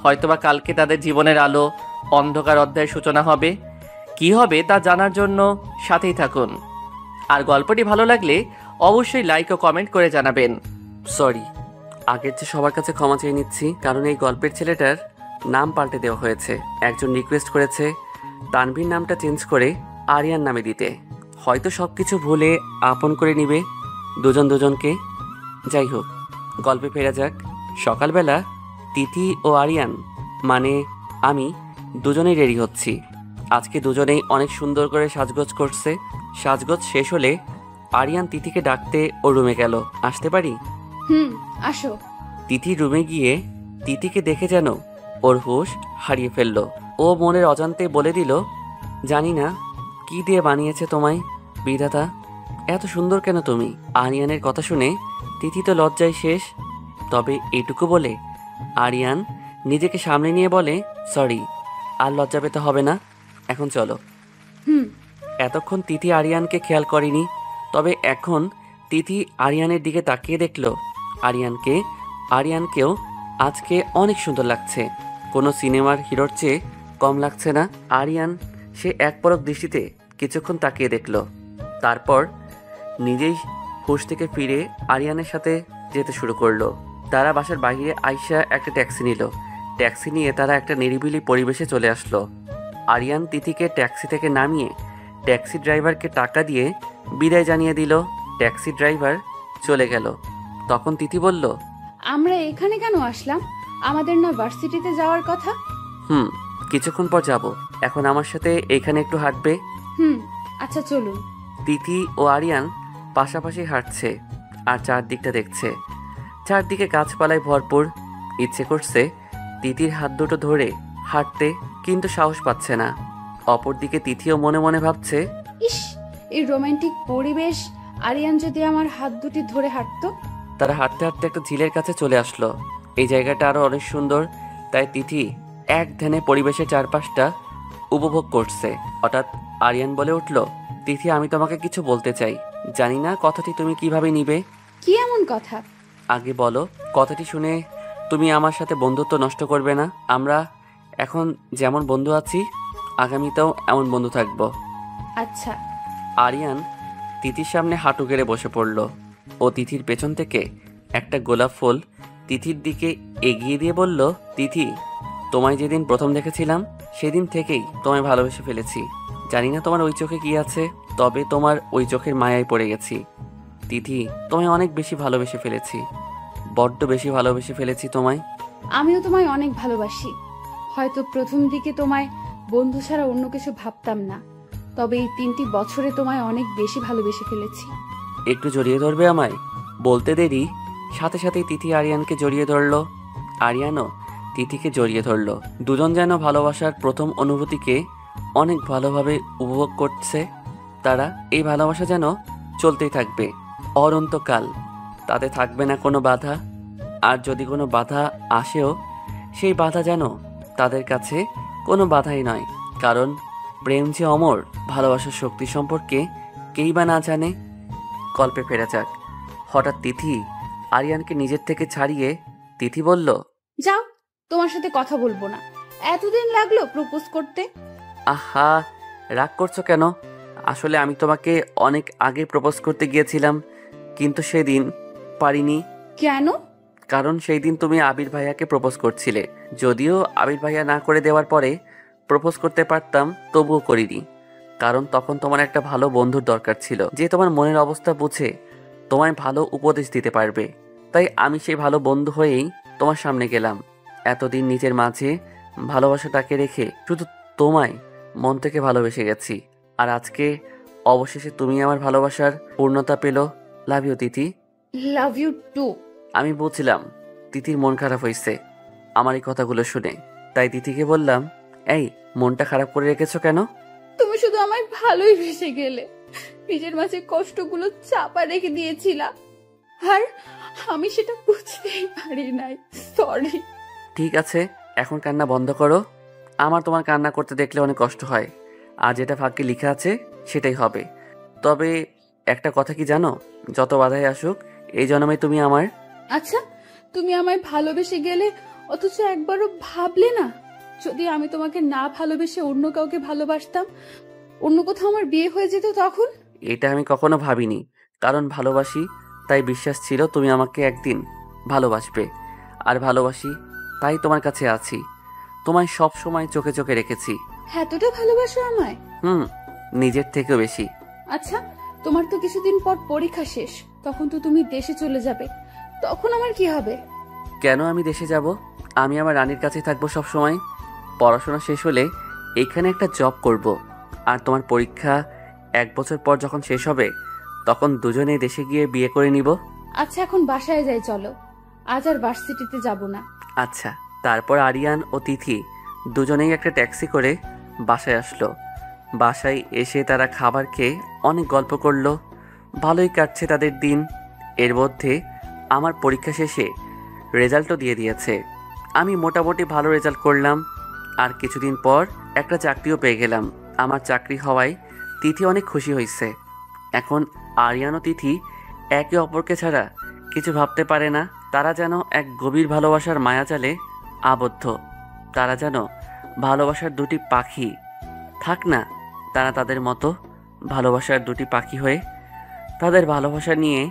হয়তোবা কালকে তাদের জীবনের আলো অন্ধকার অধ্যায়ের সূচনা হবে। কি হবে তা জানার জন্য সাথেই থাকুন। আর গল্পটি ভালো লাগলে অবশ্যই লাইক ও কমেন্ট করে জানাবেন। সরি, আগের চেয়ে সবার কাছে ক্ষমা চেয়ে নিচ্ছি, কারণ এই গল্পের ছেলেটার নাম পাল্টে দেওয়া হয়েছে। একজন রিকোয়েস্ট করেছে তানভীর নামটা চেঞ্জ করে আরিয়ান নামে দিতে। হয়তো সব কিছু ভুলে আপন করে নিবে দুজন দুজনকে। যাই হোক, গল্পে ফেরা যাক। সকালবেলা তিথি ও আরিয়ান মানে আমি দুজনেই রেডি হচ্ছি। আজকে দুজনেই অনেক সুন্দর করে সাজগোজ করছে। সাজগোজ শেষ হলে আরিয়ান তিথিকে ডাকতে ও রুমে গেল। আসতে পারি? আসো। তিথি রুমে গিয়ে তিথিকে দেখে যেন ওর হুঁশ হারিয়ে ফেলল। ও মনের অজান্তে বলে দিল, জানি না কি দিয়ে বানিয়েছে তোমায় বিধাতা, এত সুন্দর কেন তুমি? আরিয়ানের কথা শুনে তিথি তো লজ্জায় শেষ। তবে এইটুকু বলে আরিয়ান নিজেকে সামনে নিয়ে বলে, সরি, আর লজ্জা পেতে হবে না, এখন চলো। এতক্ষণ তিথি আরিয়ানকে খেয়াল করেনি, তবে এখন তিথি আরিয়ানের দিকে তাকিয়ে দেখল আরিয়ানকেও আজকে অনেক সুন্দর লাগছে। কোনো সিনেমার হিরোর চেয়ে কম লাগছে না। আরিয়ান সে এক পলক দৃষ্টিতে কিছুক্ষণ তাকিয়ে দেখল, তারপর নিজেই হুঁশ থেকে ফিরে আরিয়ানের সাথে যেতে শুরু করলো। তারা বাসার বাইরে আইসা একটা ট্যাক্সি নিল। ট্যাক্সি নিয়ে তারা একটা নিরিবিলি পরিবেশে চলে আসলো। আরিয়ান তিথিকে ট্যাক্সি থেকে নামিয়ে ট্যাক্সি ড্রাইভারকে টাকা দিয়ে বিদায় জানিয়ে দিল। ট্যাক্সি ড্রাইভার চলে গেল। তখন তিথি বলল, আমরা এখানে কেন আসলাম? আমাদের না ভার্সিটিতে যাওয়ার কথা? কিছুক্ষণ পর যাব। এখন আমার সাথে এখানে একটু হাঁটবে? আচ্ছা চলুন। তিথি ও আরিয়ান পাশাপাশি হাঁটছে আর চারদিকটা দেখছে। চারদিকে গাছপালায় ভরপুর। ইচ্ছে করছে তিথির হাত দুটো ধরে হাঁটতে, কিন্তু সাহস পাচ্ছে না। অপরদিকে তিথিও মনে মনে ভাবছে, ইস, এই রোমান্টিক পরিবেশ, আরিয়ান যদি আমার হাত দুটি ধরে হাঁটতো। তারা হাঁটতে হাঁটতে একটা ঝিলের কাছে চলে আসলো। এই জায়গাটা আরো অনেক সুন্দর, তাই তিথি এক ধ্যানে পরিবেশের চারপাশটা উপভোগ করছে। হঠাৎ আরিয়ান বলে উঠল, তিথি, আমি তোমাকে কিছু বলতে চাই। জানি না কথাটি তুমি কিভাবে নিবে। কি এমন কথা? আগে বলো, কথাটি শুনে তুমি আমার সাথে বন্ধুত্ব নষ্ট করবে না? আমরা এখন যেমন বন্ধু আছি, আগামীতেও এমন বন্ধু থাকবো। আচ্ছা। আরিয়ান তিথির সামনে হাঁটু গেড়ে বসে পড়ল। ও তিথির পেছন থেকে একটা গোলাপ ফুল তিথির দিকে এগিয়ে দিয়ে বলল, তিথি, তোমায় যেদিন প্রথম দেখেছিলাম সেদিন থেকেই তোমায় ভালোবেসে ফেলেছি। জানি না তোমার ওই চোখে কি আছে, তবে তোমার ওই চোখের মায়ায় পড়ে গেছি। তিথি, তোমায় অনেক বেশি ভালোবেসে ফেলেছি, বড্ড বেশি ভালোবেসে ফেলেছি তোমায়। আমিও তোমায় অনেক ভালোবাসি। হয়তো প্রথম দিকে তোমায় বন্ধু ছাড়া অন্য কিছু ভাবতাম না, তবে এই 3টি বছরে তোমায় অনেক বেশি ভালোবেসে ফেলেছি। একটু জড়িয়ে ধরবে আমায়? বলতে দেরি সাথে সাথেই তিথি আরিয়ানকে জড়িয়ে ধরল। আরিয়ানও তিথিকে জড়িয়ে ধরল। দুজন যেন ভালোবাসার প্রথম অনুভূতিকে অনেক ভালোভাবে উপভোগ করছে। তারা এই ভালোবাসা যেন চলতেই থাকবে অনন্তকাল। তাতে থাকবে না কোনো বাধা, আর যদি কোনো বাধা আসেও সেই বাধা যেন তাদের কাছে কোনো বাধাই নয়, কারণ প্রেম যে অমর। ভালোবাসার শক্তি সম্পর্কে কেই বা না জানে। গল্পে ফেরা যাক। হঠাৎ তিথি আরিয়ানকে নিজের থেকে ছাড়িয়ে তিথি বলল, যাও, তোমার সাথে কথা বলবো না। এতদিন লাগলো প্রপোজ করতে। আহা, রাগ করছো কেন? আসলে আমি তোমাকে অনেক আগে প্রপোজ করতে গিয়েছিলাম, কিন্তু সেদিন পারিনি। কেন? কারণ সেই দিন তুমি আবির ভাইয়াকে প্রপোজ করছিলে। যদিও আবির ভাইয়া না করে দেওয়ার পরে প্রপোজ করতে পারতাম, তবুও করিনি। কারণ তখন তোমার একটা ভালো বন্ধুর দরকার ছিল, যে তোমার মনের অবস্থা বুঝে তোমায় ভালো উপদেশ দিতে পারবে। তাই আমি সেই ভালো বন্ধু হয়েই তোমার সামনে গেলাম। এতদিন নিজের মাঝে ভালোবাসাটাকে রেখে শুধু তোমায় মন থেকে ভালোবেসে গেছি। আর আজকে অবশেষে তুমি আমার ভালোবাসার পূর্ণতা পেল। Love you Tithi. Love you too. আমি বুঝলাম তিথির মন খারাপ হয়েছে আমার এই কথাগুলো শুনে, তাই তিথিকে বললাম, এই মনটা খারাপ করে রেখেছো কেন? তুমি শুধু আমায় ভালোই ভেসে গেলে, নিজের মাঝে কষ্টগুলো চাপা রেখে দিয়েছিলা, আর আমি সেটা বুঝতেই পারি নাই। সরি। ঠিক আছে, এখন কান্না বন্ধ করো। আমার তোমার কান্না করতে দেখলে অনেক কষ্ট হয়, আর যেটা ভাগ্যে লেখা আছে সেটাই হবে। তবে একটা কথা কি জানো, যত বাধাই আসুক এই জন্মে তুমি আমার। আচ্ছা, তুমি আমায় ভালোবেসে গেলে অথচ একবারও ভাবলে না যদি আমি তোমাকে না ভালোবেসে অন্য কাউকে ভালোবাসতাম, অন্য কোথাও আমার বিয়ে হয়ে যেত তখন? এটা আমি কখনো ভাবিনি, কারণ ভালোবাসি তাই বিশ্বাস ছিল তুমি আমাকে একদিন ভালোবাসবে। আর ভালোবাসি তাই তোমার কাছে আছি, তোমায় সব সময় চোখে চোখে রেখেছি। এতটা ভালোবাসো আমায়? নিজের থেকেও বেশি। আচ্ছা, তোমার তো কিছুদিন পর পরীক্ষা শেষ, তখন তো তুমি দেশে চলে যাবে, তখন আমার কি হবে? কেন আমি দেশে যাব? আমি আমার রানীর কাছেই থাকবো সব সময়। পড়াশোনা শেষ হলে এখানে একটা জব করব, আর তোমার পরীক্ষা 1 বছর পর যখন শেষ হবে তখন দুজনে দেশে গিয়ে বিয়ে করে নিব। আচ্ছা, এখন বাসায় যাই চলো, আজ আর ভার্সিটিতে যাব না। আচ্ছা। তারপর আরিয়ান ও তিথি দুজনেই একটা ট্যাক্সি করে বাসায় আসলো। বাসায় এসে তারা খাবার খেয়ে অনেক গল্প করলো। ভালোই কাটছে তাদের দিন। এর মধ্যে আমার পরীক্ষা শেষে রেজাল্টও দিয়ে দিয়েছে। আমি মোটামুটি ভালো রেজাল্ট করলাম, আর কিছুদিন পর একটা চাকরিও পেয়ে গেলাম। আমার চাকরি হওয়ায় তিথি অনেক খুশি হয়েছে। এখন আরিয়ান ও তিথি একে অপরকে ছাড়া কিছু ভাবতে পারে না। তারা যেন এক গভীর ভালোবাসার মায়াজালে আবদ্ধ। তারা যেন ভালোবাসার দুটি পাখি। থাক না তারা তাদের মতো ভালোবাসার দুটি পাখি হয়ে। তাদের ভালোবাসা নিয়ে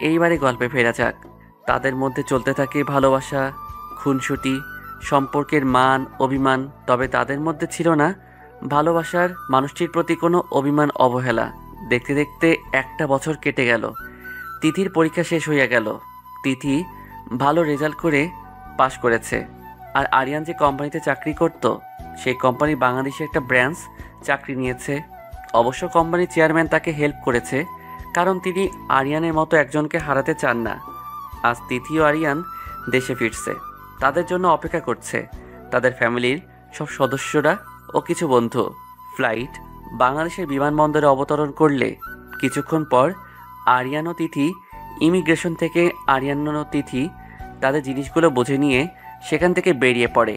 এইবারে গল্পে ফেরা যাক। তাদের মধ্যে চলতে থাকে ভালোবাসা, খুনসুটি, সম্পর্কের মান অভিমান। তবে তাদের মধ্যে ছিল না ভালোবাসার মানুষটির প্রতি কোনো অভিমান অবহেলা। দেখতে দেখতে 1 বছর কেটে গেল। তিথির পরীক্ষা শেষ হইয়া গেল। তিথি ভালো রেজাল্ট করে পাশ করেছে। আর আরিয়ান যে কোম্পানিতে চাকরি করত সেই কোম্পানি বাংলাদেশে একটা ব্রাঞ্চ চাকরি নিয়েছে। অবশ্য কোম্পানির চেয়ারম্যান তাকে হেল্প করেছে, কারণ তিনি আরিয়ানের মতো একজনকে হারাতে চান না। আজ তিথি ও আরিয়ান দেশে ফিরছে, তাদের জন্য অপেক্ষা করছে তাদের ফ্যামিলির সব সদস্যরা ও কিছু বন্ধু। ফ্লাইট বাংলাদেশের বিমানবন্দরে অবতরণ করলে কিছুক্ষণ পর আরিয়ান ও তিথি ইমিগ্রেশন থেকে আরিয়ান ও তিথি তাদের জিনিসগুলো বুঝে নিয়ে সেখান থেকে বেরিয়ে পড়ে।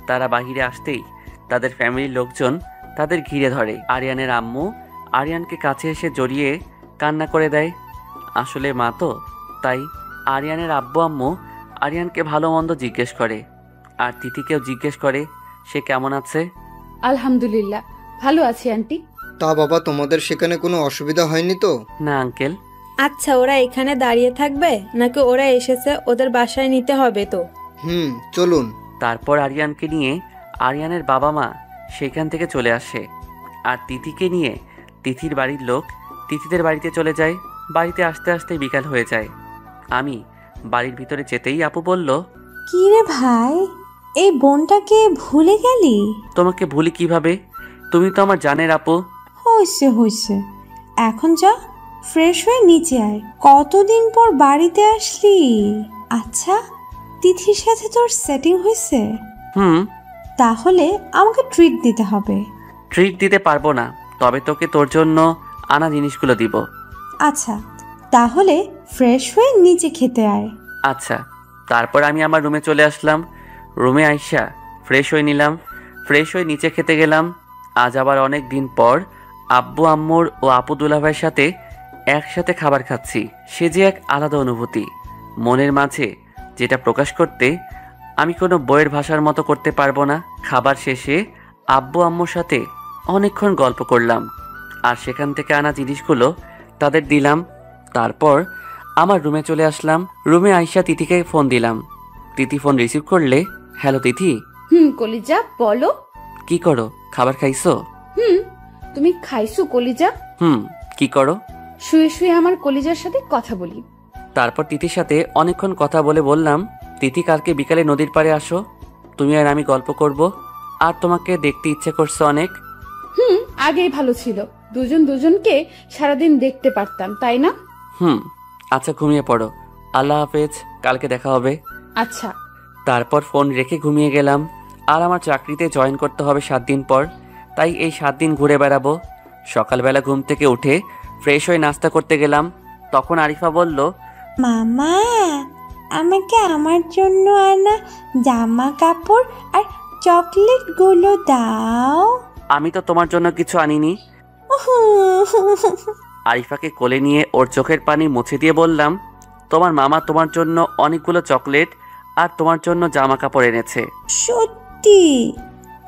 তারা বাহিরে আসতেই তাদের ফ্যামিলির লোকজন তাদের ঘিরে ধরে। আরিয়ানের আম্মু আরিয়ানকে কাছে এসে জড়িয়ে কান্না করে দেয়। আসলে মা তো, তাই আরিয়ানের আব্বু আম্মু আরিয়ানকে ভালো মন্দ জিজ্ঞেস করে, আর তিথিকেও জিজ্ঞেস করে সে কেমন আছে। আলহামদুলিল্লাহ ভালো আছি আন্টি। তা বাবা, তোমাদের সেখানে কোনো অসুবিধা হয়নি তো? না আঙ্কেল। আচ্ছা, ওরা এখানে দাঁড়িয়ে থাকবে নাকি ওরা এসেছে ওদের বাসায় নিতে হবে? তো চলুন। তারপর আরিয়ানকে নিয়ে আরিয়ানের বাবা মা সেখান থেকে চলে আসে, আর তিথিকে নিয়ে তিথির বাড়ির লোক তিথিদের বাড়িতে চলে যায়। বাড়িতে আসতে আসতে বিকাল হয়ে যায়। আমি বাড়ির ভিতরে যেতেই আপু বলল, কি রে ভাই, এই বোনটাকে ভুলে গেলি? তোমাকে ভুলি কিভাবে? তুমি তো আমার জানের আপু। হইছে, এখন যা ফ্রেশ হয়ে নিচে আয়। কতদিন পর বাড়িতে আসলি? আচ্ছা, তিথির সাথে তোর সেটিং হয়েছে? তাহলে আমাকে ট্রিট দিতে হবে। ট্রিট দিতে পারবো না, তবে তোকে তোর জন্য আনা জিনিসগুলো দিব। আচ্ছা, তাহলে ফ্রেশ হয়ে নিচে খেতে আয়। আচ্ছা। তারপর আমি আমার রুমে চলে আসলাম। রুমে আইসা ফ্রেশ হয়ে নিলাম। ফ্রেশ হয়ে নিচে খেতে গেলাম। আজ আবার অনেক দিন পর আব্বু আম্মুর ও আপু দুলাভাইয়ের সাথে একসাথে খাবার খাচ্ছি। সে যে এক আলাদা অনুভূতি। মনের মাঝে যেটা প্রকাশ করতে আমি কোনো বইয়ের ভাষার মতো করতে পারবো না। খাবার শেষে আব্বু আম্মুর সাথে অনেকক্ষণ গল্প করলাম, আর সেখান থেকে আনা জিনিসগুলো তাদের দিলাম। তারপর আমার রুমে চলে আসলাম। রুমে আইসা তিথিকে ফোন দিলাম। তিথি ফোন রিসিভ করলে, হ্যালো তিথি। কলিজা বলো। কি করো? খাবার খাইছো? তুমি খাইছো কলিজা? কি করো? শুয়ে শুয়ে আমার কলিজার সাথে কথা বলি। তারপর তিথির সাথে অনেকক্ষণ কথা বলে বললাম, তিথি কালকে বিকালে নদীর পাড়ে আসো, তুমি আর আমি গল্প করব, আর তোমাকে দেখতে ইচ্ছে করছে অনেক। আগেই ভালো ছিল, দুজন দুজনকে সারাদিন দেখতে পারতাম, তাই না? আচ্ছা, ঘুমিয়ে পড়ো। আল্লাহ হাফেজ, কালকে দেখা হবে। আচ্ছা। তারপর ফোন রেখে ঘুমিয়ে গেলাম। আর আমার চাকরিতে জয়েন করতে হবে 7 দিন পর, তাই এই 7 দিন ঘুরে বেড়াবো। সকালবেলা ঘুম থেকে উঠে ফ্রেশ হয়ে নাস্তা করতে গেলাম, তখন আরিফা বলল, মামা, আমাকে আমার জন্য আনা জামা কাপড় আর চকলেটগুলো দাও। আমি তো তোমার জন্য কিছু আনিনি। আরিফাকে কোলে নিয়ে ওর চোখের পানি মুছে দিয়ে বললাম, তোমার মামা তোমার জন্য অনেকগুলো চকলেট আর তোমার জন্য জামা কাপড় এনেছে। সত্যি?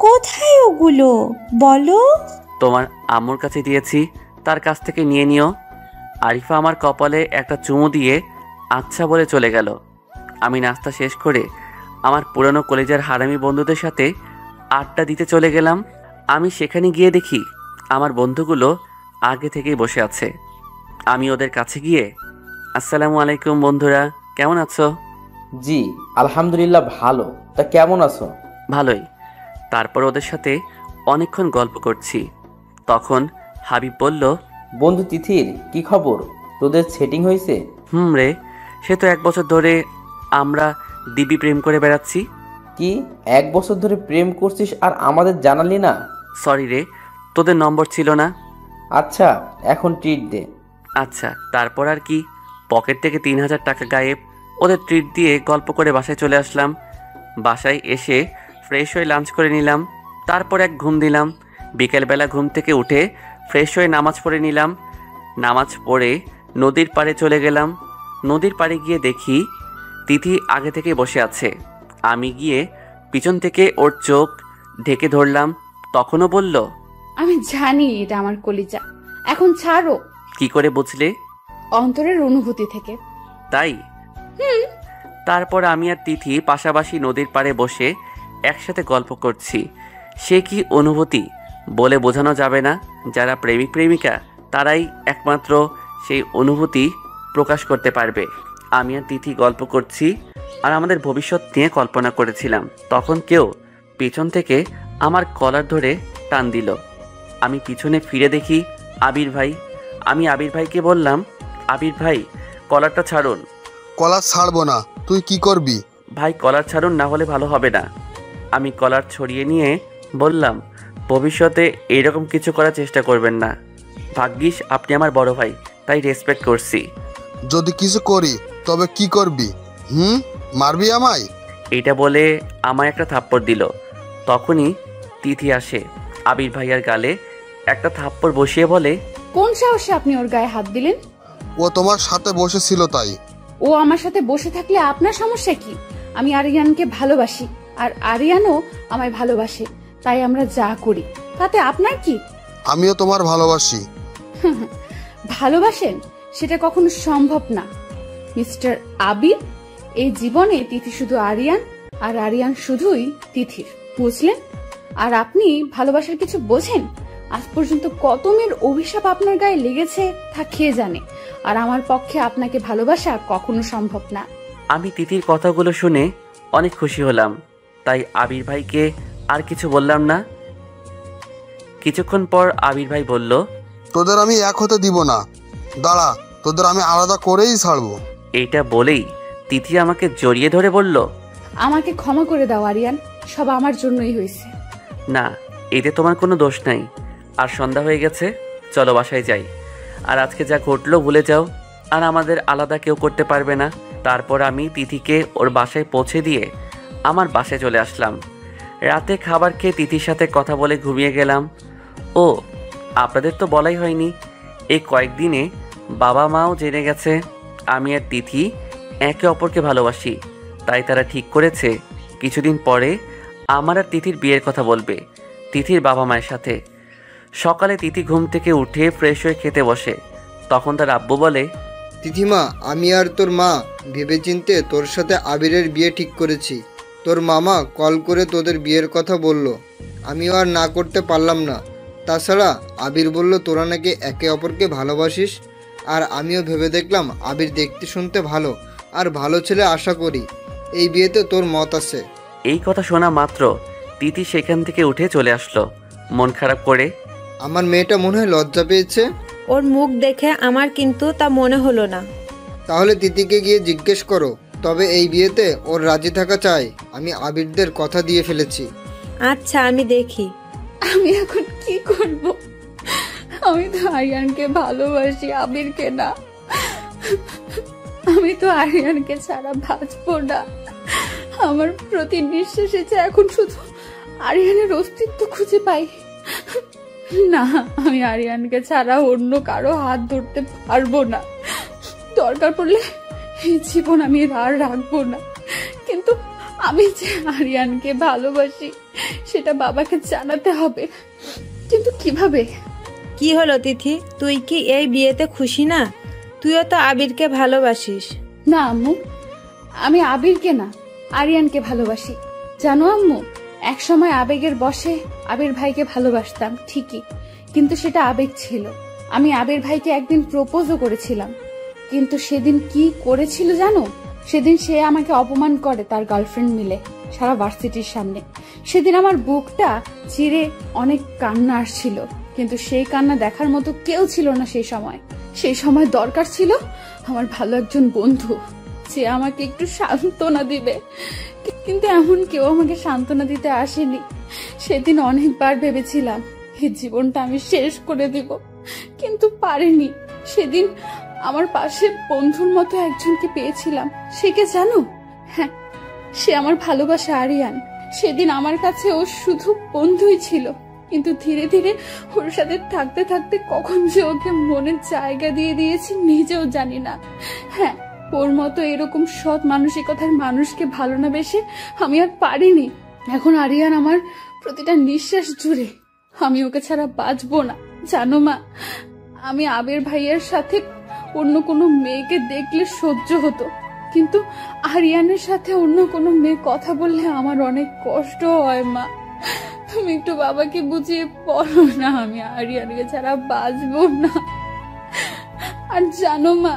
কোথায় ওগুলো বলো? তোমার আম্মুর কাছে দিয়েছি, তার কাছ থেকে নিয়ে নিও। আরিফা আমার কপালে একটা চুমু দিয়ে আচ্ছা বলে চলে গেল। আমি নাস্তা শেষ করে আমার পুরনো কলেজের হারামি বন্ধুদের সাথে আড্ডা দিতে চলে গেলাম। আমি সেখানে গিয়ে দেখি আমার বন্ধুগুলো আগে থেকেই বসে আছে। আমি ওদের কাছে গিয়ে, আসসালামু আলাইকুম বন্ধুরা, কেমন আছো? জি আলহামদুলিল্লাহ ভালো। তা কেমন আছো? ভালোই। তারপর ওদের সাথে অনেকক্ষণ গল্প করছি। তখন হাবিব বলল, বন্ধু তিথির কি খবর? তোদের সেটিং হয়েছে? রে, সে তো 1 বছর ধরে আমরা দিব্যি প্রেম করে বেড়াচ্ছি। কি 1 বছর ধরে প্রেম করছিস আর আমাদের জানালি না? সরি রে, তোদের নম্বর ছিল না। আচ্ছা, এখন ট্রিট দে। আচ্ছা, তারপর আর কি, পকেট থেকে 3000 টাকা গায়েব। ওদের ট্রিট দিয়ে গল্প করে বাসায় চলে আসলাম। বাসায় এসে ফ্রেশ হয়ে লাঞ্চ করে নিলাম, তারপর এক ঘুম দিলাম। বিকেলবেলা ঘুম থেকে উঠে ফ্রেশ হয়ে নামাজ পড়ে নিলাম। নামাজ পড়ে নদীর পাড়ে চলে গেলাম। নদীর পাড়ে গিয়ে দেখি তিথি আগে থেকে বসে আছে। আমি গিয়ে পিছন থেকে ওর চোখ ঢেকে ধরলাম, তখনও বলল, আমি জানি এটা আমার কলিজা, এখন ছাড়ো। কি করে বুঝলে? অন্তরের অনুভূতি থেকে। তাই? তারপর আমি আর তিথি পাশাপাশি নদীর পাড়ে বসে একসাথে গল্প করছি। সে কি অনুভূতি বলে বোঝানো যাবে না। যারা প্রেমিক প্রেমিকা তারাই একমাত্র সেই অনুভূতি প্রকাশ করতে পারবে। আমি আর তিথি গল্প করছি আর আমাদের ভবিষ্যৎ নিয়ে কল্পনা করেছিলাম। তখন কেউ পিছন থেকে আমার কলার ধরে টান দিল। আমি পিছনে ফিরে দেখি আবির ভাই। আমি আবির ভাইকে বললাম, আবির ভাই কলারটা ছাড়ুন। কলার ছাড়বো না, তুই কি করবি? ভাই কলার ছাড়ুন, না হলে ভালো হবে না। আমি কলার ছড়িয়ে নিয়ে বললাম, ভবিষ্যতে এইরকম কিছু করার চেষ্টা করবেন না। ভাগ্যিস আপনি আমার বড় ভাই, তাই রেসপেক্ট করছি। যদি কিছু করি তবে কি করবি? মারবি আমায়? এটা বলে আমায় একটা থাপ্পড় দিল। তখনই তিথি আসে, আবির ভাইয়ার গালে একটা থাপ্পড় বসিয়ে বলে, কোন সাহসে আপনি ওর গায়ে হাত দিলেন? ও তোমার সাথে বসেছিল তাই। ও আমার সাথে বসে থাকলে আপনার সমস্যা কি? আমি আরিয়ানকে ভালোবাসি আর আরিয়ানও আমায় ভালোবাসে, তাই আমরা যা করি তাতে আপনার কি? আমিও তোমার ভালোবাসি। ভালোবাসেন সেটা কখনো সম্ভব না মিস্টার আবির। এই জীবনে তিথি শুধু আরিয়ান আর আরিয়ান শুধুই তিথির, বুঝলেন? আর আপনি ভালোবাসার কিছু বোঝেন? আজ পর্যন্ত কত মেয়ের অভিশাপ আপনার গায়ে লেগেছে তা খেয়ে জানে, আর আমার পক্ষে আপনাকে ভালোবাসা কখনো সম্ভব না। আমি তিথির কথাগুলো শুনে অনেক খুশি হলাম, তাই আবির ভাইকে আর কিছু বললাম না। কিছুক্ষণ পর আবির ভাই বলল, তোদের আমি এক হতে দিব না, দাঁড়া, তোদের আমি আলাদা করেই ছাড়বো। এইটা বলেই তিথি আমাকে জড়িয়ে ধরে বলল, আমাকে ক্ষমা করে দাও আরিয়ান, সব আমার জন্যই হয়েছে। না, এতে তোমার কোনো দোষ নাই। আর সন্ধ্যা হয়ে গেছে, চলো বাসায় যাই। আর আজকে যা ঘটলো ভুলে যাও, আর আমাদের আলাদা কেউ করতে পারবে না। তারপর আমি তিথিকে ওর বাসায় পৌঁছে দিয়ে আমার বাসায় চলে আসলাম। রাতে খাবার খেয়ে তিথির সাথে কথা বলে ঘুমিয়ে গেলাম। ও আপনাদের তো বলাই হয়নি, এই কয়েকদিনে বাবা মাও জেনে গেছে আমি আর তিথি একে অপরকে ভালোবাসি। তাই তারা ঠিক করেছে কিছুদিন পরে আমার আর তিথির বিয়ের কথা বলবে তিথির বাবা মায়ের সাথে। সকালে তিথি ঘুম থেকে উঠে ফ্রেশ হয়ে খেতে বসে। তখন তার আব্বু বলে, তিথিমা, আমি আর তোর মা ভেবেচিন্তে তোর সাথে আবিরের বিয়ে ঠিক করেছি। তোর মামা কল করে তোদের বিয়ের কথা বলল, আমিও আর না করতে পারলাম না। তাছাড়া আবির বলল তোরা নাকি একে অপরকে ভালোবাসিস, আর আমিও ভেবে দেখলাম আবির দেখতে শুনতে ভালো, আর ভালো ছেলে আশা করি। এই বিয়েতে তোর মত আছে? এই কথা শোনা মাত্র তিথি সেখান থেকে উঠে চলে আসলো মন খারাপ করে। আমার মেয়েটা মনে হয় লজ্জা পেয়েছে। ওর মুখ দেখে আমার কিন্তু তা মনে হলো না। তাহলে তিথিকে গিয়ে জিজ্ঞেস করো। তবে এই বিয়েতে ওর রাজি থাকা চাই। আমি আবিরদের কথা দিয়ে ফেলেছি। আচ্ছা, আমি দেখি। আমি এখন কি করব? আমি তো আরিয়ানকে ভালোবাসি, আবিরকে না। আমি তো আরিয়ানকে ছাড়া বাঁচবো না। আমার প্রতি নিঃশ্বাসে যে এখন শুধু আরিয়ানের অস্তিত্ব খুঁজে পাই। না, আমি আরিয়ানকে ছাড়া অন্য কারো হাত ধরতে পারবো না। দরকার পড়লে এই জীবন আমি আর রাখবো না, কিন্তু আমি যে আরিয়ানকে ভালোবাসি সেটা বাবাকে জানাতে হবে। কিন্তু কিভাবে? কি হলো তিথি, তুই কি এই বিয়েতে খুশি না? তুইও তো আবিরকে ভালোবাসিস। না আম্মু, আমি আবিরকে না, আরিয়ানকে ভালোবাসি। জানো আম্মু, এক সময় আবেগের বশে আবির ভাইকে ভালোবাসতাম ঠিকই, কিন্তু সেটা আবেগ ছিল। আমি আবির ভাইকে একদিন প্রপোজও করেছিলাম, কিন্তু সেদিন কি করেছিল জানো? সেদিন সে আমাকে অপমান করে তার গার্লফ্রেন্ড মিলে সারা ভার্সিটির সামনে। সেদিন আমার বুকটা চিরে অনেক কান্না আসছিল, কিন্তু সেই কান্না দেখার মতো কেউ ছিল না সেই সময় দরকার ছিল আমার ভালো একজন বন্ধু, যে আমাকে একটু সান্ত্বনা দিবে। কিন্তু এমন কেউ আমাকে সান্ত্বনা দিতে আসেনি। সেদিন অনেকবার ভেবেছিলাম এই জীবনটা আমি শেষ করে দিব, কিন্তু পারিনি। সেদিন আমার পাশে বন্ধুর মতো একজনকে পেয়েছিলাম। সে কে জানো? হ্যাঁ, সে আমার ভালোবাসা আরিয়ান। সেদিন আমার কাছে ও শুধু বন্ধুই ছিল, কিন্তু ধীরে ধীরে ওর সাথে থাকতে থাকতে কখন যে ওকে মনের জায়গা দিয়ে দিয়েছি নিজেও জানি না। হ্যাঁ, ওর মতো এরকম সৎ মানসিকতার মানুষকে ভালো না বেশে আমি আর পারিনি। এখন আরিয়ান আমার প্রতিটা নিঃশ্বাস জুড়ে। আমি ওকে ছাড়া বাঁচবো না। জানো মা, আমি আবির ভাইয়ের সাথে অন্য কোনো মেয়েকে দেখলে সহ্য হতো, কিন্তু আরিয়ানের সাথে অন্য কোনো মেয়ে কথা বললে আমার অনেক কষ্ট হয়। মা, তুমি একটু বাবাকে বুঝিয়ে বলো না, আমি আরিয়ানকে ছাড়া বাঁচবো না। আর জানো মা,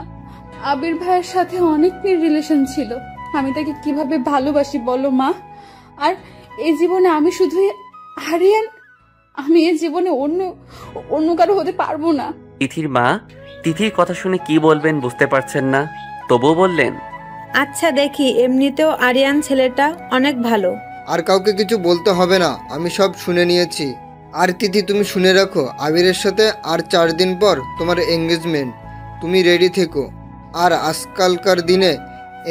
আবির ভাইয়ের সাথে অনেক মেয়ের রিলেশন ছিল। আমি তাকে কিভাবে ভালোবাসি বলো মা? আর এই জীবনে আমি শুধু আরিয়ান, আমি এই জীবনে অন্য কারো হতে পারবো না। তিথির মা তিথির কথা শুনে কি বলবেন বুঝতে পারছেন না, তবুও বললেন, আচ্ছা দেখি, এমনিতেও আরিয়ান ছেলেটা অনেক ভালো। আর কাউকে কিছু বলতে হবে না, আমি সব শুনে নিয়েছি। আর তিথি, তুমি শুনে রাখো, আবিরের সাথে আর 4 দিন পর তোমার এঙ্গেজমেন্ট। তুমি রেডি থেকো। আর আজকালকার দিনে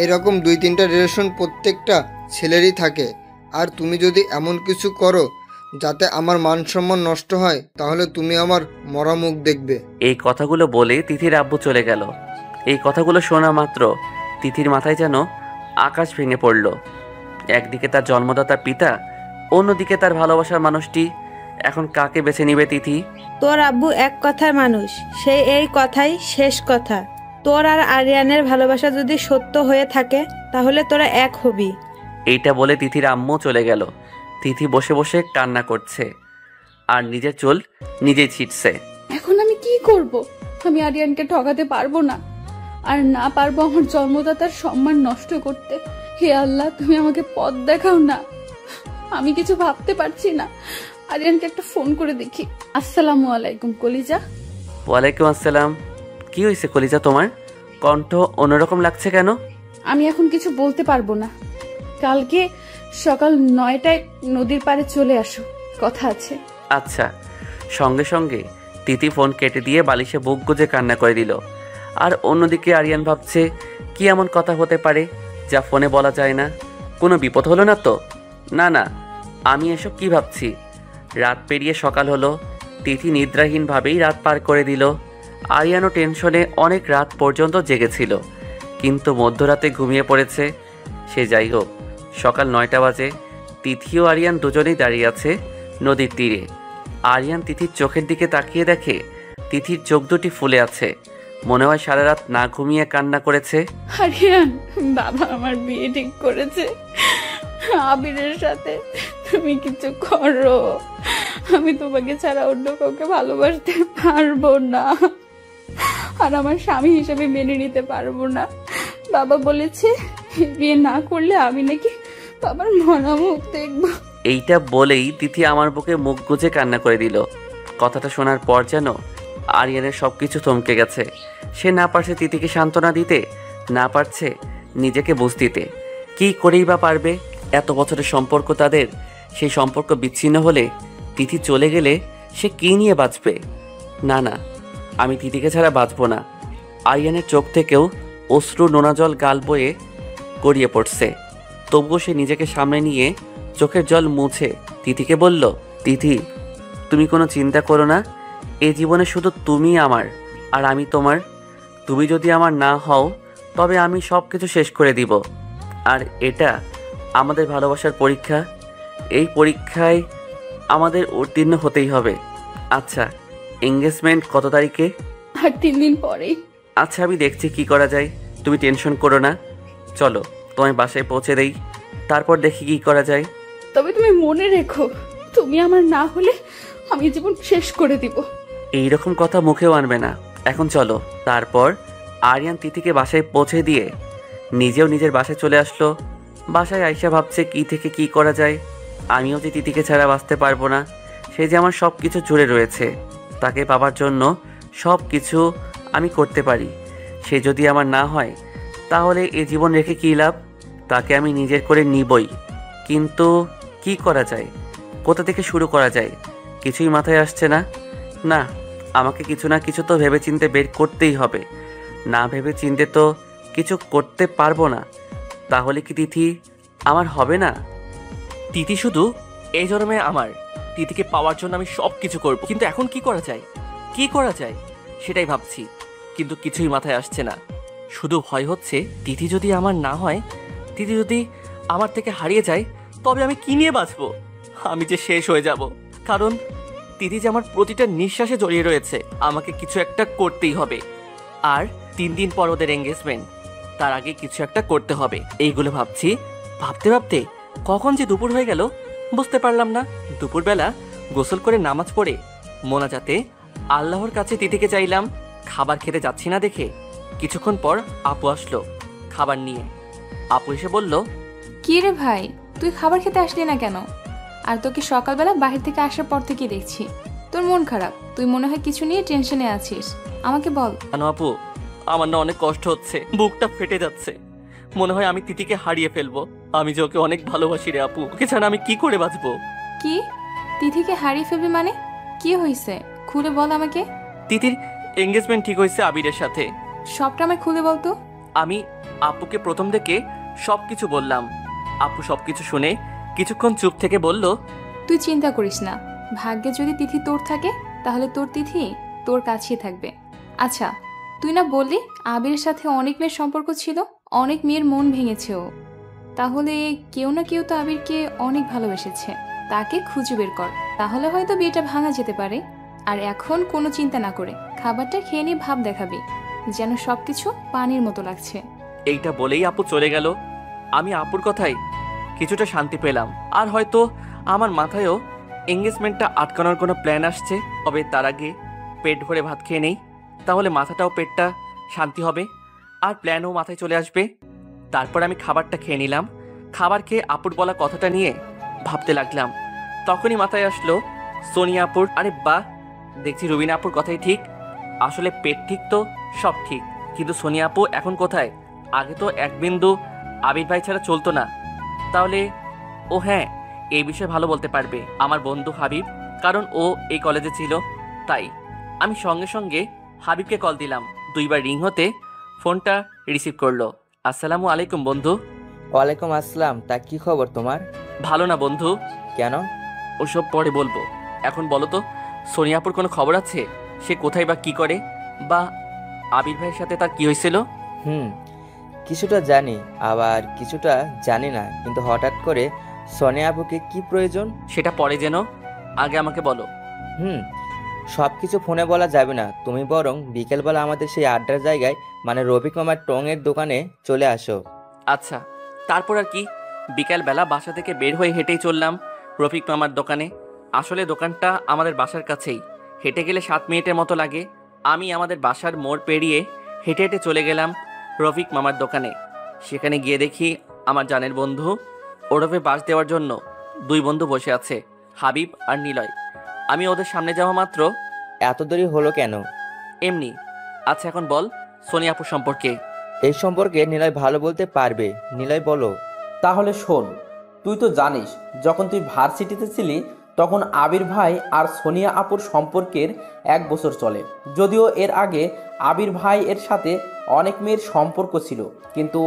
এরকম 2-3টা রিলেশন প্রত্যেকটা ছেলেরই থাকে। আর তুমি যদি এমন কিছু করো যাতে আমার মান সম্মান নষ্ট হয়, তাহলে তুমি আমার মরা মুখ দেখবে। এই কথাগুলো বলে তিথির আব্বু চলে গেল। এই কথাগুলো শোনা মাত্র তিথির মাথায় যেন আকাশ ভেঙে পড়ল। একদিকে তার জন্মদাতা পিতা, অন্যদিকে তার ভালোবাসার মানুষটি। এখন কাকে বেছে নিবে তিথি? তোর আব্বু এক কথার মানুষ, সে এই কথাই শেষ কথা। তোর আর আরিয়ানের ভালোবাসা যদি সত্য হয়ে থাকে তাহলে তোরা এক হবি। এইটা বলে তিথির আম্মু চলে গেল। তিথি বসে বসে কান্না করছে আর নিজের চুল নিজেই ছিটছে। এখন আমি কি করব? আমি আরিয়ানকে ঠকাতে পারবো না, আর না পারবো আমার জন্মদাতার সম্মান নষ্ট করতে। হে আল্লাহ, তুমি আমাকে পথ দেখাও না। আমি কিছু ভাবতে পারছি না। আরিয়ানকে একটা ফোন করে দেখি। আসসালামু আলাইকুম কলিজা। ওয়ালাইকুম আসসালাম। কি হয়েছে কলিজা, তোমার কণ্ঠ অন্যরকম লাগছে কেন? আমি এখন কিছু বলতে পারবো না। কালকে সকাল 9টায় নদীর পাড়ে চলে আসো, কথা আছে। আচ্ছা। সঙ্গে সঙ্গে তিথি ফোন কেটে দিয়ে বালিশে বুক গুজে কান্না করে দিল। আর অন্যদিকে আরিয়ান ভাবছে, কি এমন কথা হতে পারে যা ফোনে বলা যায় না? কোনো বিপদ হলো না তো? না না, আমি এসব কি ভাবছি? রাত পেরিয়ে সকাল হলো। তিথি নিদ্রাহীনভাবেই রাত পার করে দিল। আরিয়ানও টেনশনে অনেক রাত পর্যন্ত জেগেছিল, কিন্তু মধ্যরাতে ঘুমিয়ে পড়েছে। সে যাই হোক, সকাল 9টা বাজে। তিথি ও আরিয়ান দুজনেই দাঁড়িয়ে আছে নদীর তীরে। আরিয়ান তিথির চোখের দিকে তাকিয়ে দেখে তিথির চোখ দুটি ফুলে আছে। মনে হয় সারা রাত না ঘুমিয়ে কান্না করেছে। আরিয়ান, বাবা আমার বিয়ে ঠিক করেছে আবিরের সাথে। তুমি কিছু করো, আমি তোমাকে ছাড়া অন্য কাউকে ভালোবাসতে পারবো না। আর আমার স্বামী হিসেবে মেনে নিতে পারবো না। বাবা বলেছে বিয়ে না করলে আমি নাকি বাবার মরা মুখ দেখবো। এইটা বলেই তিথি আমার বুকে মুখ গুজে কান্না করে দিল। কথাটা শোনার পর যেন আরিয়ানের সবকিছু থমকে গেছে। সে না পারছে তিথিকে সান্ত্বনা দিতে, না পারছে নিজেকে বুঝ দিতে। কি করেই বা পারবে? এত বছরের সম্পর্ক তাদের, সেই সম্পর্ক বিচ্ছিন্ন হলে, তিথি চলে গেলে সে কি নিয়ে বাঁচবে? না না, আমি তিথিকে ছাড়া বাঁচব না। আরিয়ানের চোখ থেকেও অশ্রু নোনা জল গাল বয়ে গড়িয়ে পড়ছে। তবুও সে নিজেকে সামনে নিয়ে চোখের জল মুছে তিথিকে বলল, তিথি তুমি কোনো চিন্তা করো না, এই জীবনে শুধু তুমি আমার আর আমি তোমার। তুমি যদি আমার না হও তবে আমি সব কিছু শেষ করে দিব। আর এটা আমাদের ভালোবাসার পরীক্ষা, এই পরীক্ষায় আমাদের উত্তীর্ণ হতেই হবে। আচ্ছা, এঙ্গেজমেন্ট কত তারিখে? আর 3 দিন পরেই। আচ্ছা, আমি দেখছি কি করা যায়, তুমি টেনশন করো না। চলো তোমায় বাসায় পৌঁছে দেই, তারপর দেখি কি করা যায়। তবে তুমি মনে রেখো, তুমি আমার না হলে আমি জীবন শেষ করে দিব। এইরকম কথা মুখেও আনবে না। এখন চলো। তারপর আরিয়ান তিথিকে বাসায় পৌঁছে দিয়ে নিজেও নিজের বাসায় চলে আসলো। বাসায় আইসা ভাবছে কি থেকে কি করা যায়। আমিও যে তিথিকে ছাড়া বাঁচতে পারবো না, সে যে আমার সব কিছু জুড়ে রয়েছে, তাকে পাবার জন্য সব কিছু আমি করতে পারি। সে যদি আমার না হয় তাহলে এ জীবন রেখে কী লাভ? তাকে আমি নিজের করে নিবই। কিন্তু কি করা যায়, কোথা থেকে শুরু করা যায়, কিছুই মাথায় আসছে না। না, আমাকে কিছু না কিছু তো ভেবে চিনতে বের করতেই হবে। না ভেবে চিনতে তো কিছু করতে পারবো না। তাহলে কি তিথি আমার হবে না? তিথি শুধু এই জন্মে আমার। তিথিকে পাওয়ার জন্য আমি সব কিছু করব, কিন্তু এখন কি করা যায়, কি করা যায় সেটাই ভাবছি, কিন্তু কিছুই মাথায় আসছে না। শুধু ভয় হচ্ছে তিথি যদি আমার না হয়, তিথি যদি আমার থেকে হারিয়ে যায়, তবে আমি কি নিয়ে বাঁচবো? আমি যে শেষ হয়ে যাব। কারণ তিথি যে আমার প্রতিটা নিঃশ্বাসে জড়িয়ে রয়েছে। আমাকে কিছু একটা করতেই হবে। আর 3 দিন পর ওদের এঙ্গেজমেন্ট, তার আগে কিছু একটা করতে হবে। এইগুলো ভাবছি। ভাবতে ভাবতে কখন যে দুপুর হয়ে গেল বুঝতে পারলাম না। দুপুরবেলা গোসল করে নামাজ পড়ে মোনাজাতে আল্লাহর কাছে তিথিকে চাইলাম। খাবার খেতে যাচ্ছি না দেখে কিছুক্ষণ পর আপু আসলো খাবার নিয়ে। আপু এসে বলল, কি রে ভাই, তুই খাবার খেতে আসলি না কেন? আর তোকে সকালবেলা বাহির থেকে আসার পর থেকে দেখছি তোর মন খারাপ। তুই মনে হয় কিছু নিয়ে টেনশনে আছিস, আমাকে বল। কেন আপু, আমার না অনেক কষ্ট হচ্ছে, বুকটা ফেটে যাচ্ছে। মনে হয় আমি তিথিকে হারিয়ে ফেলবো। আমি যে ওকে অনেক ভালোবাসি রে আপু, ওকে ছাড়া আমি কি করে বাঁচবো? কি, তিথিকে হারিয়ে ফেলবি মানে? কি হয়েছে খুলে বল আমাকে। তিথির এঙ্গেজমেন্ট ঠিক হয়েছে আবিরের সাথে। সবটা আমায় খুলে বলতো। আমি আপুকে প্রথম থেকে সবকিছু বললাম। আপু সবকিছু শুনে কিছুক্ষণ চুপ থেকে বলল, তুই চিন্তা করিস না, ভাগ্যে যদি তিথি তোর থাকে তাহলে তোর তিথি তোর কাছেই থাকবে। আচ্ছা, তুই না বললি আবিরের সাথে অনেক মেয়ের সম্পর্ক ছিল, অনেক মেয়ের মন ভেঙেছে ও। তাহলে কেউ না কেউ তো আবিরকে অনেক ভালোবেসেছে। তাকে খুঁজে বের কর, তাহলে হয়তো বিয়েটা ভাঙা যেতে পারে। আর এখন কোনো চিন্তা না করে খাবারটা খেয়ে নিয়ে ভাব দেখাবি যেন সবকিছু পানির মতো লাগছে। এইটা বলেই আপু চলে গেল। আমি আপুর কথায় কিছুটা শান্তি পেলাম। আর হয়তো আমার মাথায়ও এঙ্গেজমেন্টটা আটকানোর কোনো প্ল্যান আসছে। তবে তার আগে পেট ভরে ভাত খেয়ে নেই, তাহলে মাথাটাও পেটটা শান্তি হবে আর প্ল্যানও মাথায় চলে আসবে। তারপর আমি খাবারটা খেয়ে নিলাম। খাবার খেয়ে আপুর বলা কথাটা নিয়ে ভাবতে লাগলাম। তখনই মাথায় আসলো সোনিয়া আপুর। আরে বাহ, দেখছি রুবিনা আপুর কথাই ঠিক। আসলে পেট ঠিক তো সব ঠিক, কিন্তু সোনিয়া আপু এখন কোথায়? আগে তো এক বিন্দু আবির ভাই ছাড়া চলতো না। তাহলে ও হ্যাঁ, এই বিষয়ে ভালো বলতে পারবে আমার বন্ধু হাবিব, কারণ ও এই কলেজে ছিল। তাই আমি সঙ্গে সঙ্গে হাবিবকে কল দিলাম। 2 বার রিং হতে ফোনটা রিসিভ করলো। আসসালামু আলাইকুম বন্ধু। ওয়ালাইকুম আসসালাম। তা কি খবর তোমার? ভালো না বন্ধু। কেন? ওসব পরে বলবো, এখন বলো তো সোনিয়াপুর কোনো খবর আছে? সে কোথায় বা কি করে, বা আবির ভাইয়ের সাথে তার কি হয়েছিল? কিছুটা জানি, আবার কিছুটা জানি না, কিন্তু হঠাৎ করে সোনিয়া আপুকে কি প্রয়োজন সেটা পরে যেন, আগে আমাকে বলো। সব কিছু ফোনে বলা যাবে না, তুমি বরং বিকেলবেলা আমাদের সেই আড্ডার জায়গায় মানে রফিক মামার টঙের দোকানে চলে আসো। আচ্ছা, তারপর আর কি? বিকালবেলা বাসা থেকে বের হয়ে হেঁটেই চললাম রফিক মামার দোকানে। আসলে দোকানটা আমাদের বাসার কাছেই, হেঁটে গেলে 7 মিনিটের মতো লাগে। আমি আমাদের বাসার মোড় পেরিয়ে হেঁটে হেঁটে চলে গেলাম রফিক মামার দোকানে। সেখানে গিয়ে দেখি আমার জানের বন্ধু ওরফে বাস দেওয়ার জন্য দুই বন্ধু বসে আছে, হাবিব আর নিলয়। আমি ওদের সামনে যাওয়া মাত্র, এত দেরি হলো কেন? এমনি। আচ্ছা এখন বল সোনিয়া আপু সম্পর্কে। এই সম্পর্কে নিলয় ভালো বলতে পারবে। নিলয় বলো। তাহলে শোন, তুই তো জানিস যখন তুই ভার্সিটিতে ছিলি তখন আবির ভাই আর সোনিয়া আপুর সম্পর্কের 1 বছর চলে। যদিও এর আগে আবির ভাই এর সাথে অনেক মেয়ের সম্পর্ক ছিল, কিন্তু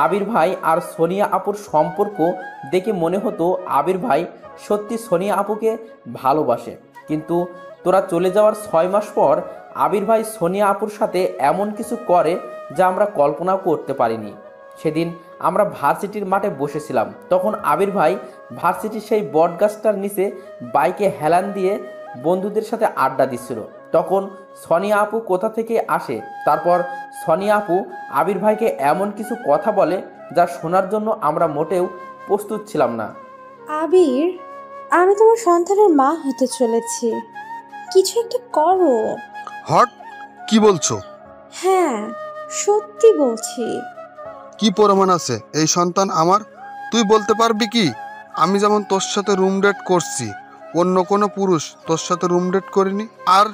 আবির ভাই আর সোনিয়া আপুর সম্পর্ক দেখে মনে হতো আবির ভাই সত্যি সোনিয়া আপুকে ভালোবাসে। কিন্তু তোরা চলে যাওয়ার 6 মাস পর আবির ভাই সোনিয়া আপুর সাথে এমন কিছু করে যা আমরা কল্পনাও করতে পারিনি। সেদিন আমরা ভার্সিটির মাঠে বসেছিলাম, তখন আবির ভাই ভার্সিটির সেই বটগাছটার নিচে বাইকে হেলান দিয়ে বন্ধুদের সাথে আড্ডা দিচ্ছিল। তখন সোনিয়া আপু কোথা থেকে আসে, তারপর সোনিয়া আপু আবির ভাইকে এমন কিছু কথা বলে যা শোনার জন্য আমরা মোটেও প্রস্তুত ছিলাম না। আবির, আমি তোমার সন্তানের মা হতে চলেছি, কিছু একটা করো। হট, কি বলছো? হ্যাঁ, সত্যি বলছি। কি প্রমাণ আছে এই সন্তান আমার? তুই বলতে পারবি কি? আমি যেমন তোর সাথে রুম ডেট করছি, অন্য কোনো পুরুষ তোর সাথে রুম ডেট করিনি। আর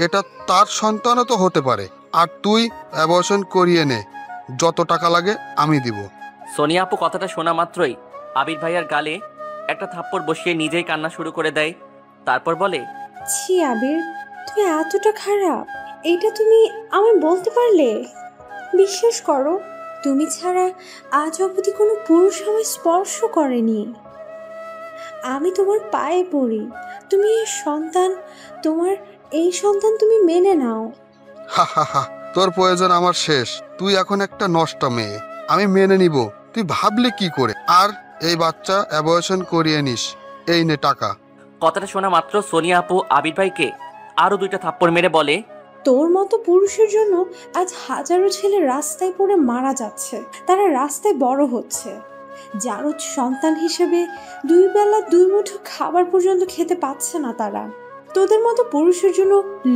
এটা তার সন্তানও তো হতে পারে। আর তুই অ্যাবর্শন করিয়ে নে, যত টাকা লাগে আমি দিব। সোনিয়া আপু কথাটা শোনা মাত্রই আবির ভাইয়ার গালে একটা থাপ্পড় বসিয়ে নিজেই কান্না শুরু করে দেয়। তারপর বলে, ছি আবির, তুমি এতটা খারাপ এটা তুমি আমায় বলতে পারলে? বিশ্বাস করো, তুমি ছাড়া আজ অবধি কোনো পুরুষ আমায় স্পর্শ করেনি। আমি তোমার পায়ে পড়ি, তুমি এই সন্তান তুমি মেনে নাও। হা হা হা, তোর প্রয়োজন আমার শেষ। তুই এখন একটা নষ্ট মেয়ে, আমি মেনে নিব। তুই ভাবলি কি করে? আর এই বাচ্চা অ্যাবর্শন করিয়ে নিস, এই নে টাকা। কথাটা শোনা মাত্র সোনিয়া আপু আবির ভাইকে আরো 2টা থাপ্পড় মেরে বলে, তোর মতো পুরুষের জন্য আজ হাজারো ছেলে রাস্তায় পড়ে মারা যাচ্ছে, তারা রাস্তায় বড় হচ্ছে। যারও সন্তান হিসেবে 2 বেলা 2 মুঠো খাবার পর্যন্ত খেতে পাচ্ছে না তারা। তোদের মতো পুরুষের জন্য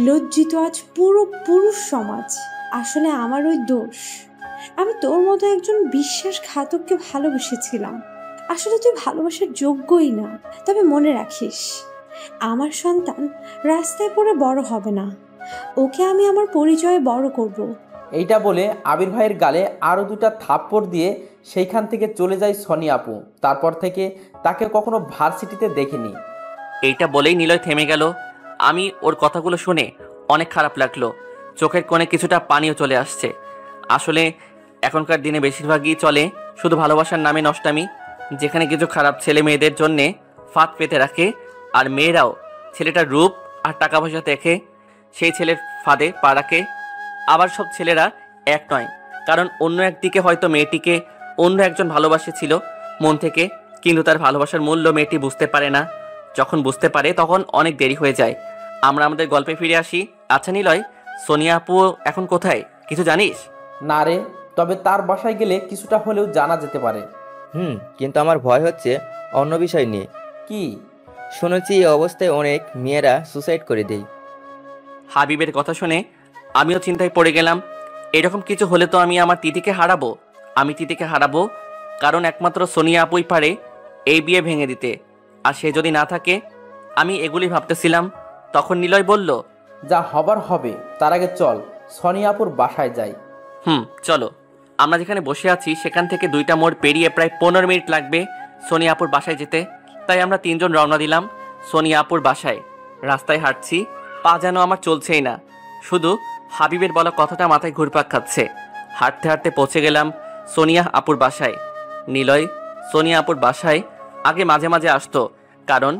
লজ্জিত আজ পুরো পুরুষ সমাজ। আসলে আমার ওই দোষ, আমি তোর মতো একজন বিশ্বাসঘাতককে ভালোবেসেছিলাম। আসলে তুই ভালোবাসার যোগ্যই না। তবে মনে রাখিস, আমার সন্তান রাস্তায় পড়ে বড় হবে না, ওকে আমি আমার পরিচয়ে বড় করব। এইটা বলে আবির ভাইয়ের গালে আরও 2টা থাপ্পড় দিয়ে সেইখান থেকে চলে যায় সোনিয়া আপু। তারপর থেকে তাকে কখনো ভার্সিটিতে দেখিনি। এইটা বলেই নিলয় থেমে গেল। আমি ওর কথাগুলো শুনে অনেক খারাপ লাগলো, চোখের কোণে কিছুটা পানিও চলে আসছে। আসলে এখনকার দিনে বেশিরভাগই চলে শুধু ভালোবাসার নামে নষ্টামি, যেখানে কিছু খারাপ ছেলে মেয়েদের জন্যে ফাঁদ পেতে রাখে, আর মেয়েরাও ছেলেটার রূপ আর টাকা পয়সা দেখে সেই ছেলের ফাঁদে পা রাখে। আবার সব ছেলেরা এক নয়, কারণ অন্য একদিকে হয়তো মেয়েটিকে অন্য একজন ভালোবাসেছিল মন থেকে, কিন্তু তার ভালোবাসার মূল্য মেয়েটি বুঝতে পারে না। যখন বুঝতে পারে তখন অনেক দেরি হয়ে যায়। আমরা আমাদের গল্পে ফিরে আসি। আচ্ছা নিলয়, সোনিয়া আপু এখন কোথায় কিছু জানিস? না রে, তবে তার বাসায় গেলে কিছুটা হলেও জানা যেতে পারে। কিন্তু আমার ভয় হচ্ছে অন্য বিষয় নিয়ে। কি? শুনেছি এই অবস্থায় অনেক মেয়েরা সুসাইড করে দেয়। হাবিবের কথা শুনে আমিও চিন্তায় পড়ে গেলাম। এরকম কিছু হলে তো আমি আমার তিতিকে হারাবো। আমি তিতিকে হারাবো কারণ একমাত্র সোনিয়া আপুই পারে এই বিয়ে ভেঙে দিতে। আর সে যদি না থাকে, আমি এগুলি ভাবতেছিলাম। তখন নিলয় বলল, যা হবার হবে, তার আগে চল সোনিয়া আপুর বাসায় যাই। চলো। আমরা যেখানে বসে আছি সেখান থেকে 2টা মোড় পেরিয়ে প্রায় 15 মিনিট লাগবে সোনিয়া আপুর বাসায় যেতে। তাই আমরা 3 জন রওনা দিলাম সোনিয়া আপুর বাসায়। রাস্তায় হাঁটছি, পা যেন আমার চলছেই না, শুধু হাবিবের বলা কথাটা মাথায় ঘুরপাক খাচ্ছে। হাঁটতে হাঁটতে পৌঁছে গেলাম সোনিয়া আপুর বাসায়। নিলয় সোনিয়া আপুর বাসায় আগে মাঝে মাঝে আসতো, কারণ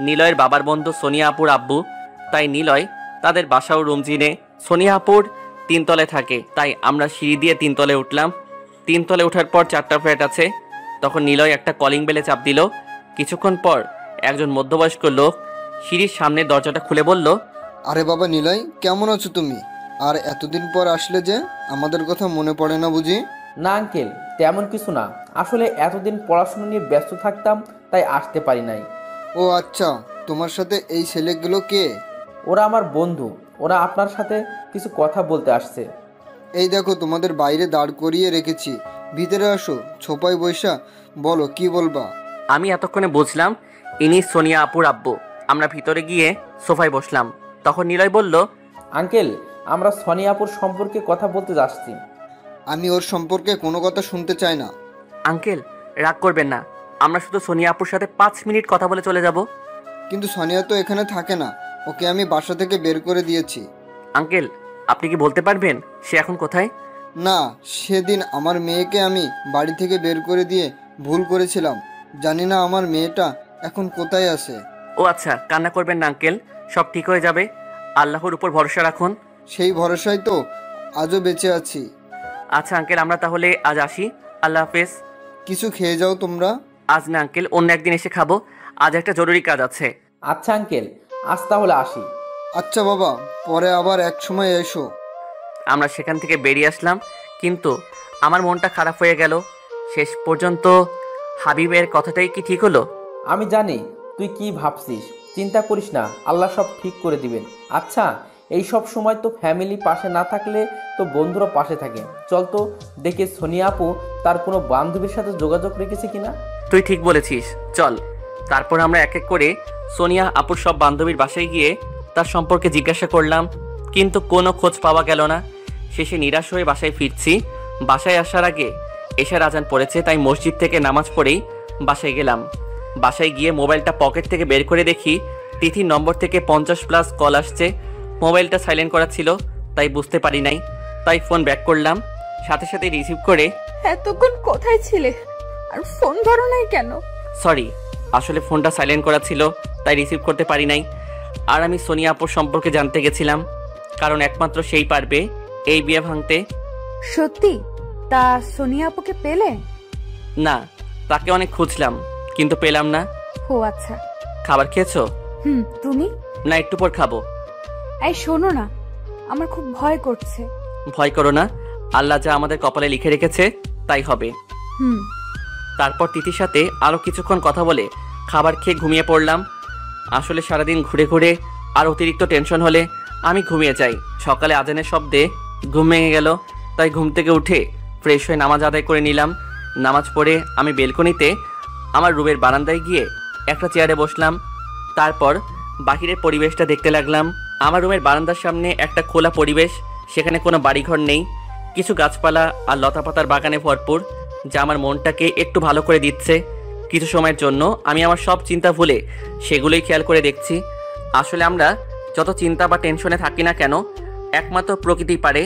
নিলয়ের বাবার বন্ধু সোনিয়া আপুর আব্বু, তাই নিলয় তাদের বাসাও রুম চিনে। সোনিয়া আপুর 3 তলায় থাকে, তাই আমরা সিঁড়ি দিয়ে 3 তলায় উঠলাম। 3 তলায় ওঠার পর 4টা ফ্ল্যাট আছে। তখন নিলয় একটা কলিং বেলে চাপ দিল। কিছুক্ষণ পর একজন মধ্যবয়স্ক লোক সিঁড়ির সামনে দরজাটা খুলে বলল, আরে বাবা নিলয়, কেমন আছো তুমি? আর এতদিন পর আসলে যে, আমাদের কথা মনে পড়ে না বুঝি? না আঙ্কেল, তেমন কিছু না, আসলে এতদিন পড়াশোনা নিয়ে ব্যস্ত থাকতাম তাই আসতে পারি নাই। ও আচ্ছা, তোমার সাথে এই ছেলেগুলো কে? ওরা আমার বন্ধু, ওরা আপনার সাথে কিছু কথা বলতে আসছে। এই দেখো তোমাদের বাইরে দাঁড় করিয়ে রেখেছি, ভিতরে আসো। ছোপাই বৈশা বলো কি বলবা। আমি এতক্ষণে বুঝলাম ইনি সোনিয়া আপুর আব্বু। আমরা ভিতরে গিয়ে সোফায় বসলাম। তখন নিলয় বলল, আঙ্কেল, আমরা সোনিয়া আপুর সম্পর্কে কথা বলতে যাচ্ছি। আমি ওর সম্পর্কে কোনো কথা শুনতে চাই না। আঙ্কেল রাগ করবেন না, আমরা শুধু সোনিয়া আপুর সাথে 5 মিনিট কথা বলে চলে যাব। কিন্তু সোনিয়া তো এখানে থাকে না, ওকে আমি বাসা থেকে বের করে দিয়েছি। আঙ্কেল আপনি কি বলতে পারবেন সে এখন কোথায়? না, সেদিন আমার মেয়েকে আমি বাড়ি থেকে বের করে দিয়ে ভুল করেছিলাম। জানি না আমার মেয়েটা এখন কোথায় আছে। ও আচ্ছা, কান্না করবেন না আঙ্কেল, সব ঠিক হয়ে যাবে। আল্লাহর উপর ভরসা রাখুন। সেই ভরসায় তো আজও বেঁচে আছি। আচ্ছা আঙ্কেল, আমরা তাহলে আজ আসি। আল্লাহ হাফেজ। কিছু খেয়ে যাও তোমরা। আজ না আঙ্কেল, অন্য একদিন এসে খাবো। আজ একটা জরুরি কাজ আছে। আচ্ছা আঙ্কেল, আজ তাহলে আসি। আচ্ছা বাবা, পরে আবার এক সময় এসো। আমরা সেখান থেকে বেরিয়ে আসলাম, কিন্তু আমার মনটা খারাপ হয়ে গেল। শেষ পর্যন্ত হাবিবের কথাটাই কি ঠিক হলো? আমি জানি তুই কি ভাবছিস, চিন্তা করিস না, আল্লাহ সব ঠিক করে দিবেন। আচ্ছা, এই সব সময় তো ফ্যামিলি পাশে না থাকলে তো বন্ধুরা পাশে থাকে। চল তো দেখে সোনিয়া আপু তার কোনো বান্ধবীর সাথে যোগাযোগ রেখেছে কিনা। তুই ঠিক বলেছিস, চল। তারপর আমরা এক এক করে সোনিয়া আপুর সব বান্ধবীর বাসায় গিয়ে তার সম্পর্কে জিজ্ঞাসা করলাম, কিন্তু কোনো খোঁজ পাওয়া গেল না। শেষে নিরাশ হয়ে বাসায় ফিরছি। বাসায় আসার আগে এশার আজান পড়েছে, তাই মসজিদ থেকে নামাজ পড়েই বাসায় গেলাম। বাসায় গিয়ে মোবাইলটা পকেট থেকে বের করে দেখি তিথির নম্বর থেকে 50+ কল আসছে। মোবাইলটা সাইলেন্ট করা ছিল, তাই বুঝতে পারি নাই। তাই ফোন ব্যাক করলাম, সাথে সাথে রিসিভ করে, এতক্ষণ কোথায় ছিলে আর ফোন ধরো নাই কেন? সরি, আসলে ফোনটা সাইলেন্ট করা ছিল, তাই রিসিভ করতে পারি নাই। আর আমি সোনিয়া আপুর সম্পর্কে জানতে গেছিলাম, কারণ একমাত্র সেই পারবে এই বিয়ে ভাঙতে। সত্যি? তা সোনিয়া আপুকে পেলে? না, তাকে অনেক খুঁজলাম কিন্তু পেলাম না। ও আচ্ছা। খাবার খেয়েছো? তুমি? না, একটু পর খাবো। এই শোনো না, আমার খুব ভয় করছে। ভয় করো না, আল্লাহ যা আমাদের কপালে লিখে রেখেছে তাই হবে। তারপর তিথির সাথে আরো কিছুক্ষণ কথা বলে খাবার খেয়ে ঘুমিয়ে পড়লাম। আসলে সারাদিন ঘুরে ঘুরে আর অতিরিক্ত টেনশন হলে আমি ঘুমিয়ে যাই। সকালে আজানের শব্দে ঘুম ভেঙে গেল, তাই ঘুম থেকে উঠে ফ্রেশ হয়ে নামাজ আদায় করে নিলাম। নামাজ পড়ে আমি বেলকনিতে আমার রুমের বারান্দায় গিয়ে একটা চেয়ারে বসলাম। তারপর বাহিরের পরিবেশটা দেখতে লাগলাম। আমার রুমের বারান্দার সামনে একটা খোলা পরিবেশ, সেখানে কোনো বাড়িঘর নেই, কিছু গাছপালা আর লতাপাতার বাগানে ভরপুর, যা আমার মনটাকে একটু ভালো করে দিচ্ছে। কিছু সময়ের জন্য আমি আমার সব চিন্তা ভুলে সেগুলোই খেয়াল করে দেখছি। আসলে আমরা যত চিন্তা বা টেনশনে থাকি না কেন, একমাত্র প্রকৃতি পারে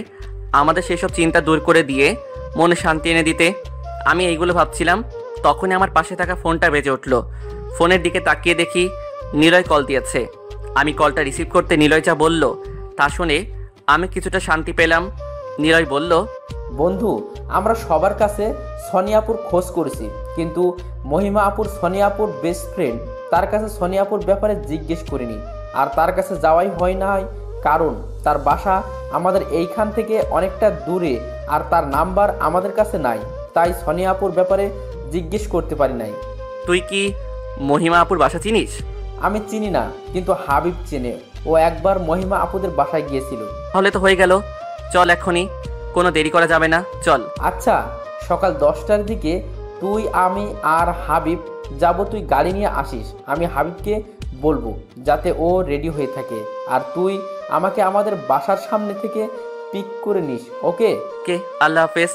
আমাদের সেসব চিন্তা দূর করে দিয়ে মনে শান্তি এনে দিতে। আমি এইগুলো ভাবছিলাম, তখনই আমার পাশে থাকা ফোনটা বেজে উঠল। ফোনের দিকে তাকিয়ে দেখি নিলয় কল দিয়েছে। আমি কলটা রিসিভ করতে নিলয় যা বলল তা শুনে আমি কিছুটা শান্তি পেলাম। নিলয় বলল, বন্ধু, আমরা সবার কাছে সোনিয়া আপুর খোঁজ করেছি, কিন্তু মহিমা আপুর সোনিয়া আপুর বেস্ট ফ্রেন্ড, তার কাছে সোনিয়া আপুর ব্যাপারে জিজ্ঞেস করিনি। আর তার কাছে যাওয়াই হয় নাই, কারণ তার বাসা আমাদের এইখান থেকে অনেকটা দূরে, আর তার নাম্বার আমাদের কাছে নাই, তাই সোনিয়া আপুর ব্যাপারে জিজ্ঞেস করতে পারি নাই। তুই কি মহিমা আপুর বাসা চিনিস? আমি চিনি না, কিন্তু হাবিব চেনে। ও একবার মহিমা আপুদের বাসায় গিয়েছিল। তাহলে তো হয়ে গেল, চল এখনই, কোনো দেরি করা যাবে না, চল। আচ্ছা, সকাল 10টার দিকে তুই, আমি আর হাবিব যাব। তুই গাড়ি নিয়ে আসিস, আমি হাবিবকে বলবো যাতে ও রেডি হয়ে থাকে, আর তুই আমাকে আমাদের বাসার সামনে থেকে পিক করে নিস। ওকে? কে? আল্লাহ হাফেজ।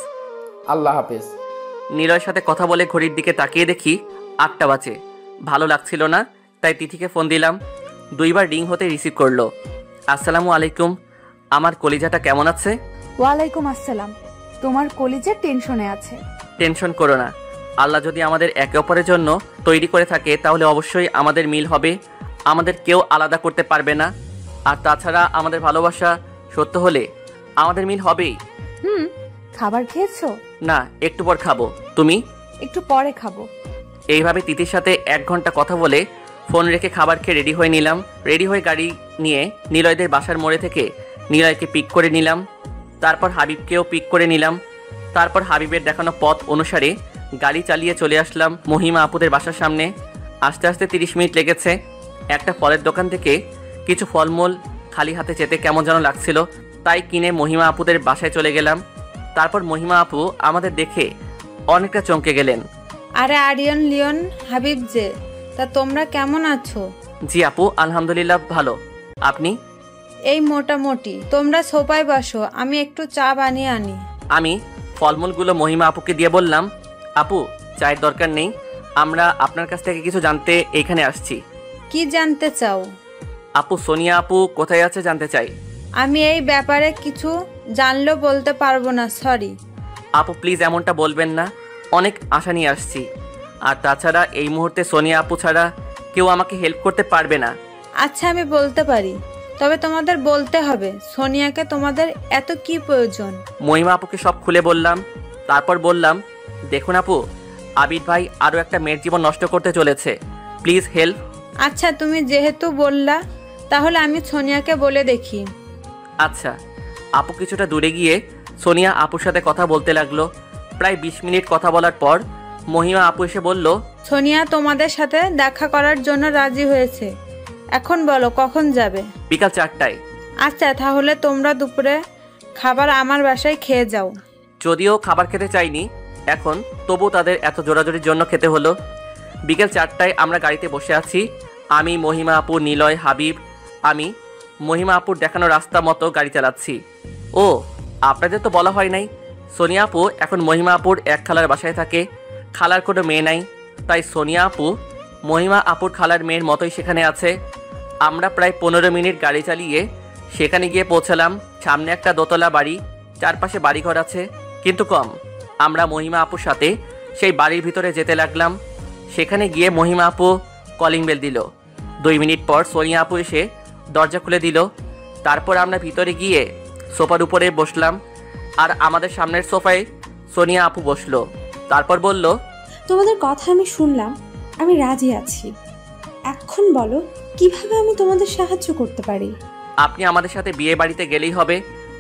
আল্লাহ হাফেজ। নিলয়ের সাথে কথা বলে ঘড়ির দিকে তাকিয়ে দেখি 8টা বাজে। ভালো লাগছিল না, তাই তিথিকে ফোন দিলাম। 2বার রিং হতে রিসিভ করলো। আসসালামু আলাইকুম, আমার কলিজাটা কেমন আছে? ওয়ালাইকুম আসসালাম। তোমার কলিজা টেনশনে আছে। টেনশন করো না, আল্লাহ যদি আমাদের একে অপরের জন্য তৈরি করে থাকে তাহলে অবশ্যই আমাদের মিল হবে, আমাদের কেউ আলাদা করতে পারবে না। আর তাছাড়া আমাদের ভালোবাসা সত্য হলে আমাদের মিল হবেই। খাবার খেয়েছো? না, একটু পর খাবো। তুমি? একটু পরে খাবো। এইভাবে তিথির সাথে 1 ঘন্টা কথা বলে ফোন রেখে খাবার খেয়ে রেডি হয়ে নিলাম। রেডি হয়ে গাড়ি নিয়ে নিলয়দের বাসার মোড়ে থেকে নিলয়কে পিক করে নিলাম। তারপর হাবিবকেও পিক করে নিলাম। তারপর হাবিবের দেখানো পথ অনুসারে গাড়ি চালিয়ে চলে আসলাম মহিমা আপুদের বাসার সামনে। আসতে আসতে 30 মিনিট লেগেছে। একটা ফলের দোকান থেকে কিছু ফলমূল খালি হাতে যেতে কেমন যেন লাগছিল, তাই কিনে মহিমা আপুদের বাসায় চলে গেলাম। তারপর মহিমা আপু আমাদের দেখে অনেকটা চমকে গেলেন। আরে আরিয়ান, লিওন, হাবিব যে, তা তোমরা কেমন আছো? জি আপু, আলহামদুলিল্লাহ ভালো। আপনি? এই মোটামুটি। তোমরা সোফায় বসো, আমি একটু চা বানিয়ে আনি। আমি ফলমূলগুলো মহিমা আপুকে দিয়ে বললাম, আপু চায়ের দরকার নেই, আমরা আপনার কাছ থেকে কিছু জানতে এইখানে আসছি। কি জানতে চাও? আপু সোনিয়া আপু কোথায় আছে জানতে চাই। আমি এই ব্যাপারে কিছু জানলেও বলতে পারবো না, সরি। আপু প্লিজ এমনটা বলবেন না, অনেক আশা নিয়ে আসছি। আর তাছাড়া এই মুহূর্তে সোনিয়া আপু ছাড়া কেউ আমাকে হেল্প করতে পারবে না। আচ্ছা আমি বলতে পারি, তবে তোমাদের বলতে হবে সোনিয়াকে তোমাদের এত কি প্রয়োজন। মহিমা আপুকে সব খুলে বললাম। তারপর বললাম, দেখুন আপু, আবির ভাই আরও একটা মেয়ের জীবন নষ্ট করতে চলেছে, প্লিজ হেল্প। আচ্ছা তুমি যেহেতু বললা, তাহলে আমি সোনিয়াকে বলে দেখি। আচ্ছা। আপু কিছুটা দূরে গিয়ে সোনিয়া আপুর সাথে কথা বলতে লাগলো। প্রায় 20 মিনিট কথা বলার পর মহিমা আপু এসে বলল, সোনিয়া তোমাদের সাথে দেখা করার জন্য রাজি হয়েছে। এখন বলো কখন যাবে? বিকাল 4টায়। আচ্ছা তাহলে তোমরা দুপুরে খাবার আমার বাসায় খেয়ে যাও। যদিও খাবার খেতে চাইনি এখন, তবু তাদের এত জোরাজোরির জন্য খেতে হলো। বিকেল 4টায় আমরা গাড়িতে বসে আছি, আমি, মহিমা আপু, নিলয়, হাবিব। আমি মহিমা আপুর দেখানো রাস্তা মতো গাড়ি চালাচ্ছি। ও আপনাদের তো বলা হয় নাই, সোনিয়া আপু এখন মহিমা আপুর এক খালার বাসায় থাকে। খালার কোনো মেয়ে নাই, তাই সোনিয়া আপু মহিমা আপুর খালার মেয়ের মতোই সেখানে আছে। আমরা প্রায় 15 মিনিট গাড়ি চালিয়ে সেখানে গিয়ে পৌঁছালাম। সামনে একটা দোতলা বাড়ি, চারপাশে বাড়িঘর আছে কিন্তু কম। আমরা মহিমা আপুর সাথে সেই বাড়ির ভিতরে যেতে লাগলাম। সেখানে গিয়ে মহিমা আপু কলিং বেল দিল। 2 মিনিট পর সোনিয়া আপু এসে দরজা খুলে দিল। তারপর আমরা ভিতরে গিয়ে সোফার উপরে বসলাম, আর আমাদের সামনের সোফায় সোনিয়া আপু বসলো। তারপর বলল, তোমাদের কথা আমি শুনলাম, আমি রাজি আছি। এখন বলো কিভাবে আমি তোমাদের সাহায্য করতে পারি? আপনি আমাদের সাথে বিয়ে বাড়িতে গেলেই হবে,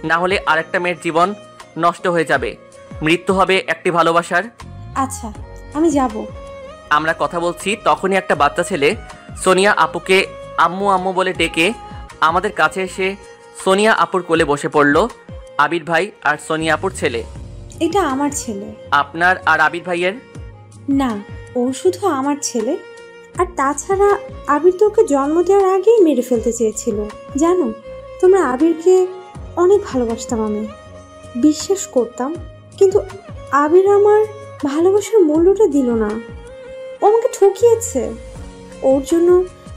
না হলে আরেকটা মেয়ের জীবন নষ্ট হয়ে যাবে, মৃত্যু হবে একটি ভালোবাসার। আচ্ছা আমি যাব। আমরা কথা বলছি তখনই একটা বাচ্চা ছেলে সোনিয়া আপুকে আম্মু আম্মু বলে ডেকে আমাদের কাছে এসে সোনিয়া আপুর কোলে বসে পড়ল। আবির ভাই আর সোনিয়া আপুর ছেলে। এটা আমার ছেলে। আপনার আর আবির ভাইয়ের? না, ও শুধু আমার ছেলে। আর তাছাড়া আবির তোকে জন্ম দেওয়ার আগেই মেরে ফেলতে চেয়েছিল। জানো, তোমরা আবিরকে অনেক ভালোবাসতাম, আমি বিশ্বাস করতাম, কিন্তু আবির আমার ভালোবাসার মূল্যটা দিল না। ও আমাকে ঠকিয়েছে। ওর জন্য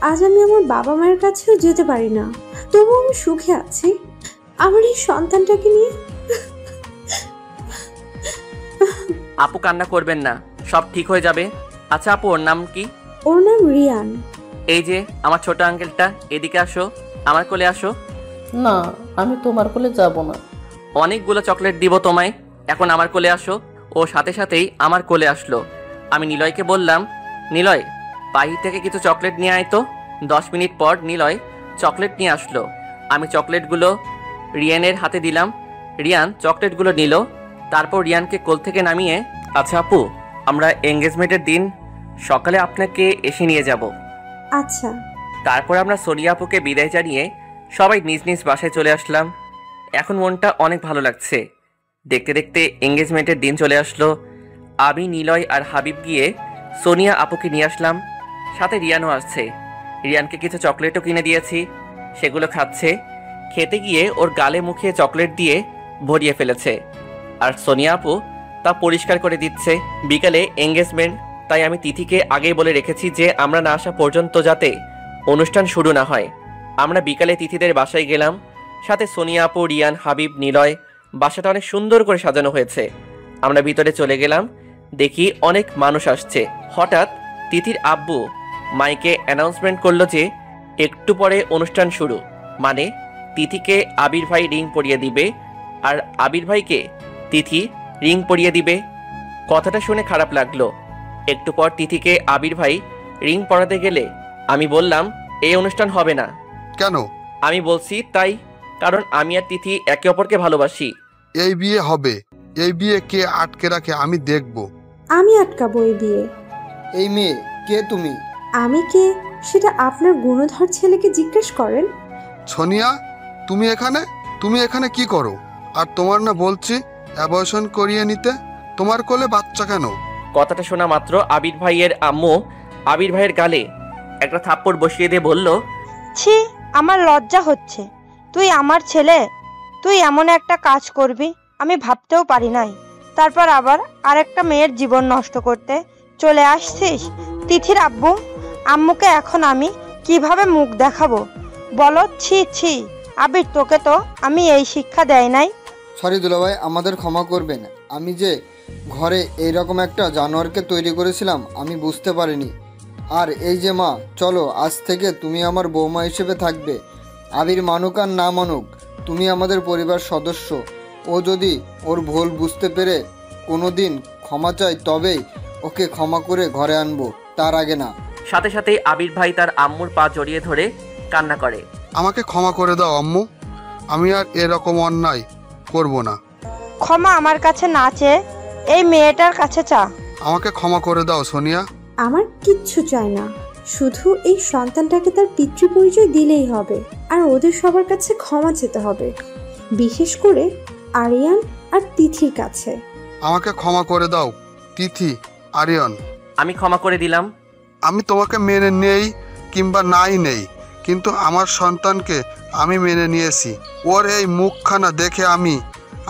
আজ আমি আমার বাবা মায়ের কাছেও যেতে পারি না, তবু আমি সুখে আছি আমার এই সন্তানটাকে নিয়ে। আপু কান্না করবেন না, সব ঠিক হয়ে যাবে। আচ্ছা আপু, ওর নাম কি? ওর নাম রিয়ান। এই যে আমার ছোট আঙ্কেলটা, এদিকে আসো, আমার কোলে আসো। না, আমি তোমার কোলে যাব না। অনেকগুলো চকলেট দিব তোমায়, এখন আমার কোলে আসো। ও সাথে সাথেই আমার কোলে আসলো। আমি নিলয়কে বললাম, নিলয় বাহির থেকে কিছু চকলেট নিয়ে আয় তো। 10 মিনিট পর নিলয় চকলেট নিয়ে আসলো। আমি চকলেটগুলো রিয়ানের হাতে দিলাম। রিয়ান চকলেটগুলো নিল। তারপর রিয়ানকে কোল থেকে নামিয়ে, আচ্ছা আপু, আমরা এঙ্গেজমেন্টের দিন সকালে আপনাকে এসে নিয়ে যাব। আচ্ছা। তারপর আমরা সোনিয়া আপুকে বিদায় জানিয়ে সবাই নিজ নিজ বাসায় চলে আসলাম। এখন মনটা অনেক ভালো লাগছে। দেখতে দেখতে এঙ্গেজমেন্টের দিন চলে আসলো। আমি, নিলয় আর হাবিব গিয়ে সোনিয়া আপুকে নিয়ে আসলাম, সাথে রিয়ানও আসছে। রিয়ানকে কিছু চকলেটও কিনে দিয়েছি, সেগুলো খাচ্ছে। খেতে গিয়ে ওর গালে মুখে চকলেট দিয়ে ভরিয়ে ফেলেছে, আর সোনিয়া আপু তা পরিষ্কার করে দিচ্ছে। বিকালে এঙ্গেজমেন্ট, তাই আমি তিথিকে আগেই বলে রেখেছি যে আমরা না আসা পর্যন্ত যাতে অনুষ্ঠান শুরু না হয়। আমরা বিকালে তিথিদের বাসায় গেলাম, সাথে সোনিয়া আপু, রিয়ান, হাবিব, নিলয়। বাসাটা অনেক সুন্দর করে সাজানো হয়েছে। আমরা ভিতরে চলে গেলাম, দেখি অনেক মানুষ আসছে। হঠাৎ তিথির আব্বু মাইকে অ্যানাউন্সমেন্ট করলো যে একটু পরে অনুষ্ঠান শুরু, মানে তিথিকে আবির ভাই রিং পরিয়ে দিবে আর আবির ভাইকে তিথি রিং পরিয়ে দিবে। কথাটা শুনে খারাপ লাগলো। একটু পর তিথিকে আবির ভাই রিং পরাতে গেলে আমি বললাম, এই অনুষ্ঠান হবে না। কেন? আমি বলছি তাই, কারণ আমি আর তিথি একে অপরকে ভালোবাসি। এই বিয়ে হবে, এই বিয়ে কে আটকে রাখে আমি দেখব। আমি আটকাবো এই বিয়ে। এই মেয়ে কে তুমি? আমি কে সেটা আপনার গুণধর ছেলেকে জিজ্ঞেস করেন। সোনিয়া, তুমি এখানে কি করো? আর তোমার না বলছি অ্যাবর্শন করিয়ে নিতে, তোমার কোলে বাচ্চা কেন? কথাটা শোনা মাত্র আবির ভাইয়ের আম্মু আবির ভাইয়ের গালে একটা থাপ্পড় বসিয়ে দিয়ে বলল, ছি, আমার লজ্জা হচ্ছে। তুই আমার ছেলে, তুই এমন একটা কাজ করবি আমি ভাবতেও পারি নাই। তারপর আবার আরেকটা মেয়ের জীবন নষ্ট করতে চলে আসছিস। তিথির আম্মুকে এখন আমি কিভাবে মুখ দেখাবো বলো? ছি ছি আবির, তোকে তো আমি এই শিক্ষা দেয় নাই। সরি দুলাভাই, আমাদের ক্ষমা করবেন। আমি যে ঘরে এইরকম একটা জানোয়ারকে তৈরি করেছিলাম আমি বুঝতে পারিনি। আর এই যে মা, চলো আজ থেকে তুমি আমার বৌমা হিসেবে থাকবে। আবির মানুক আর না মানুক, তুমি আমাদের পরিবার সদস্য। ও যদি ওর ভুল বুঝতে পেরে কোনো দিন ক্ষমা চায় তবেই ওকে ক্ষমা করে ঘরে আনবো, তার আগে না। সাথে সাথেই আবির ভাই তার আম্মুর পা জড়িয়ে ধরে কান্না করে। আমাকে ক্ষমা করে দাও আম্মু, আমি আর এরকম অন্যায় করব না। ক্ষমা আমার কাছে না চেয়ে এই মেয়েটার কাছে চা। আমাকে ক্ষমা করে দাও সোনিয়া। আমার কিচ্ছু চাই না, শুধু এই সন্তানটাকে তার পিতৃ পরিচয় দিলেই হবে। আর ওদের সবার কাছে ক্ষমা চেতে হবে, বিশেষ করে আরিয়ান আর তিথির কাছে। আমাকে ক্ষমা করে দাও তিথি, আরিয়ান। আমি ক্ষমা করে দিলাম। আমি তোমাকে মেনে নেই কিংবা নাই নেই, কিন্তু আমার সন্তানকে আমি মেনে নিয়েছি। ওর এই মুখখানা দেখে আমি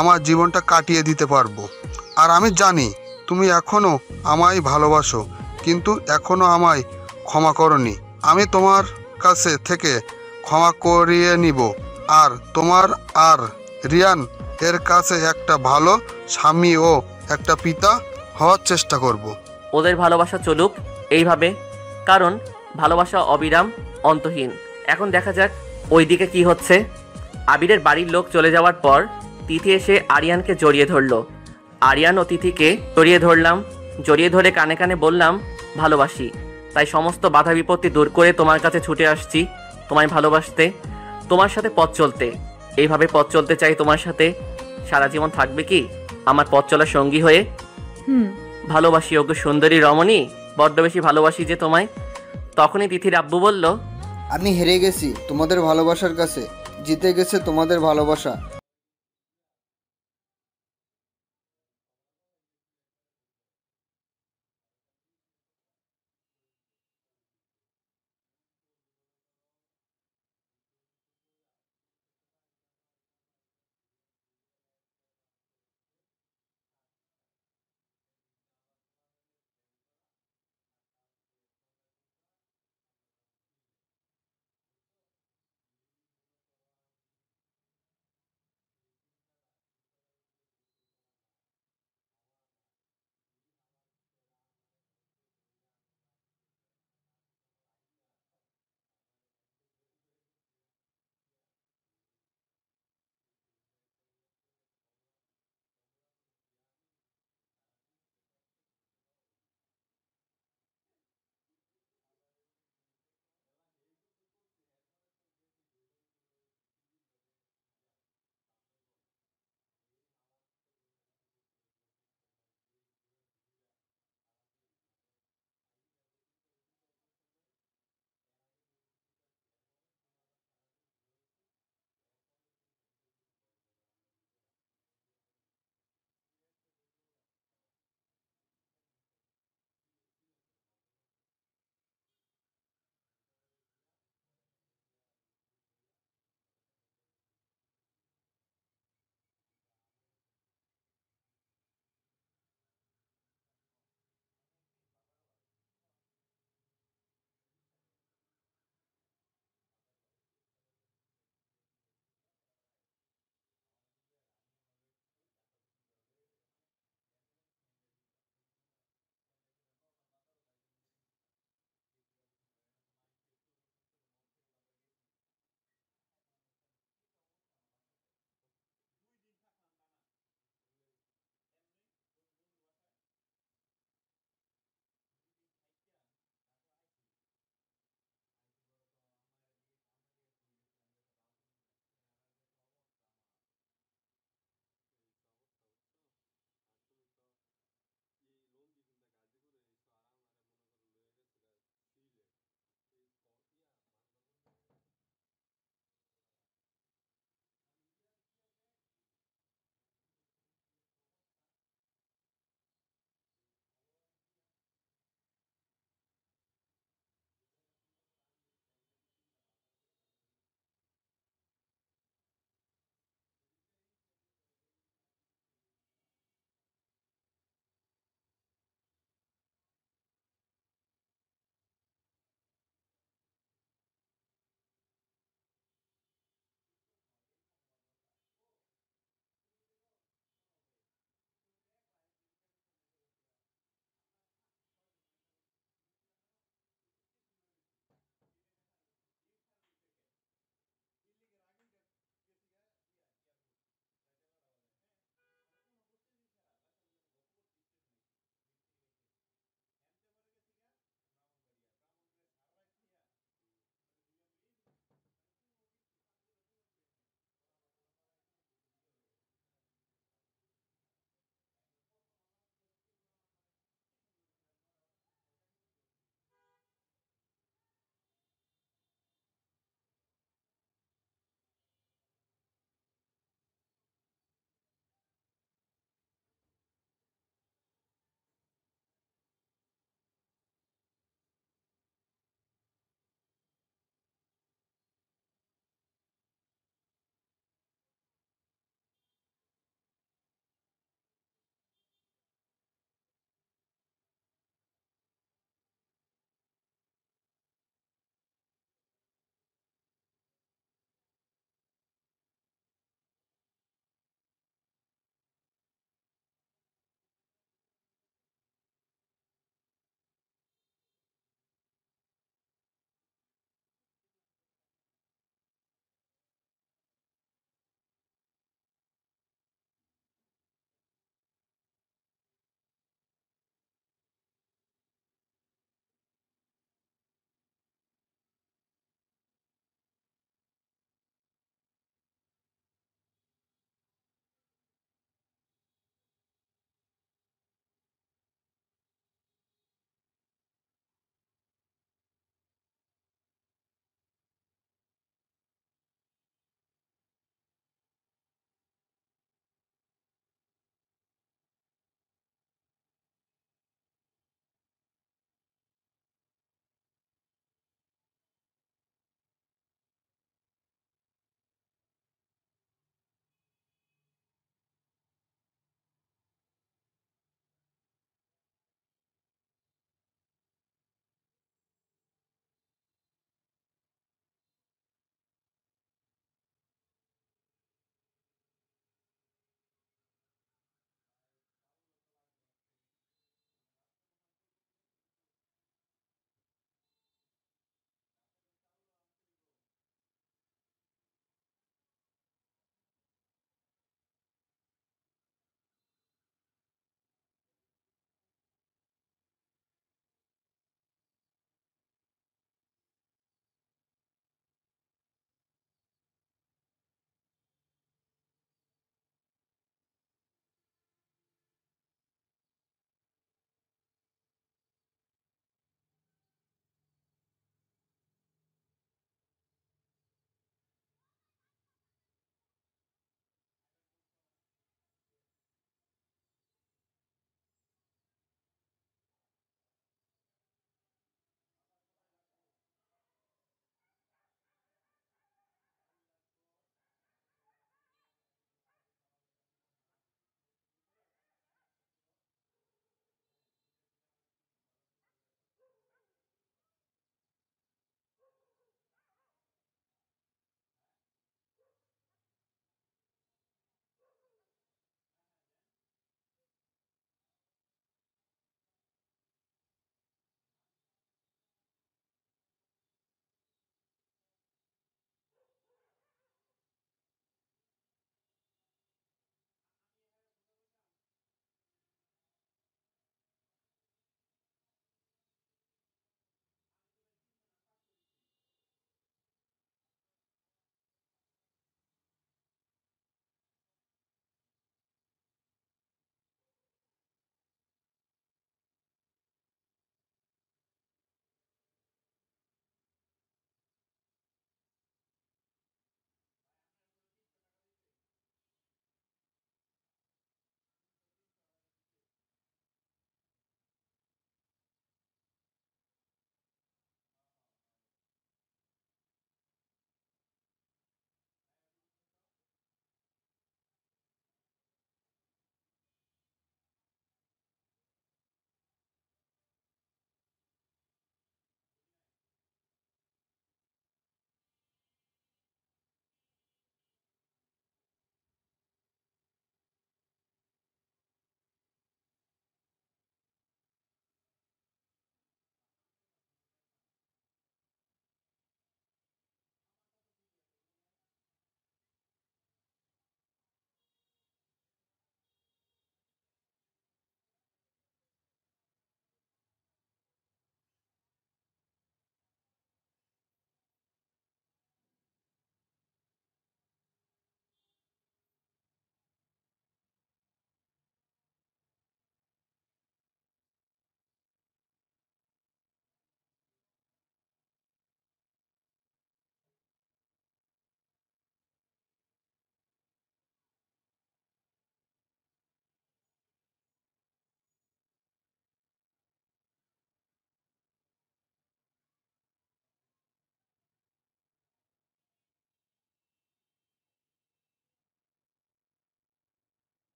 আমার জীবনটা কাটিয়ে দিতে পারবো। আর আমি জানি তুমি এখনো আমায় ভালোবাসো, কিন্তু এখনো আমায় ক্ষমা করনি। আমি তোমার কাছে থেকে ক্ষমা করিয়ে নিব, আর তোমার আর রিয়ান এর কাছে একটা ভালো স্বামী ও একটা পিতা হওয়ার চেষ্টা করব। ওদের ভালোবাসা চলুক এইভাবে, কারণ ভালোবাসা অবিরাম, অন্তহীন। এখন দেখা যাক ওইদিকে কি হচ্ছে। আবিরের বাড়ির লোক চলে যাওয়ার পর তিথি এসে আরিয়ানকে জড়িয়ে ধরলো। আরিয়ান ও তিথিকে জড়িয়ে ধরলাম, জড়িয়ে ধরে কানে কানে বললাম ভালোবাসি। তাই সমস্ত বাধা বিপত্তি দূর করে তোমার কাছে ছুটে আসছি, তোমায় ভালোবাসতে, তোমার সাথে পথ চলতে। এইভাবে পথ চলতে চাই তোমার সাথে। সারা জীবন থাকবে কি আমার পথ চলার সঙ্গী হয়ে? ভালোবাসি ওকে সুন্দরী রমণী, বড্ড বেশি ভালোবাসি যে তোমায়। তখনই তিথির আব্বু বলল, আমি হেরে গেছি তোমাদের ভালোবাসার কাছে, জিতে গেছে তোমাদের ভালোবাসা।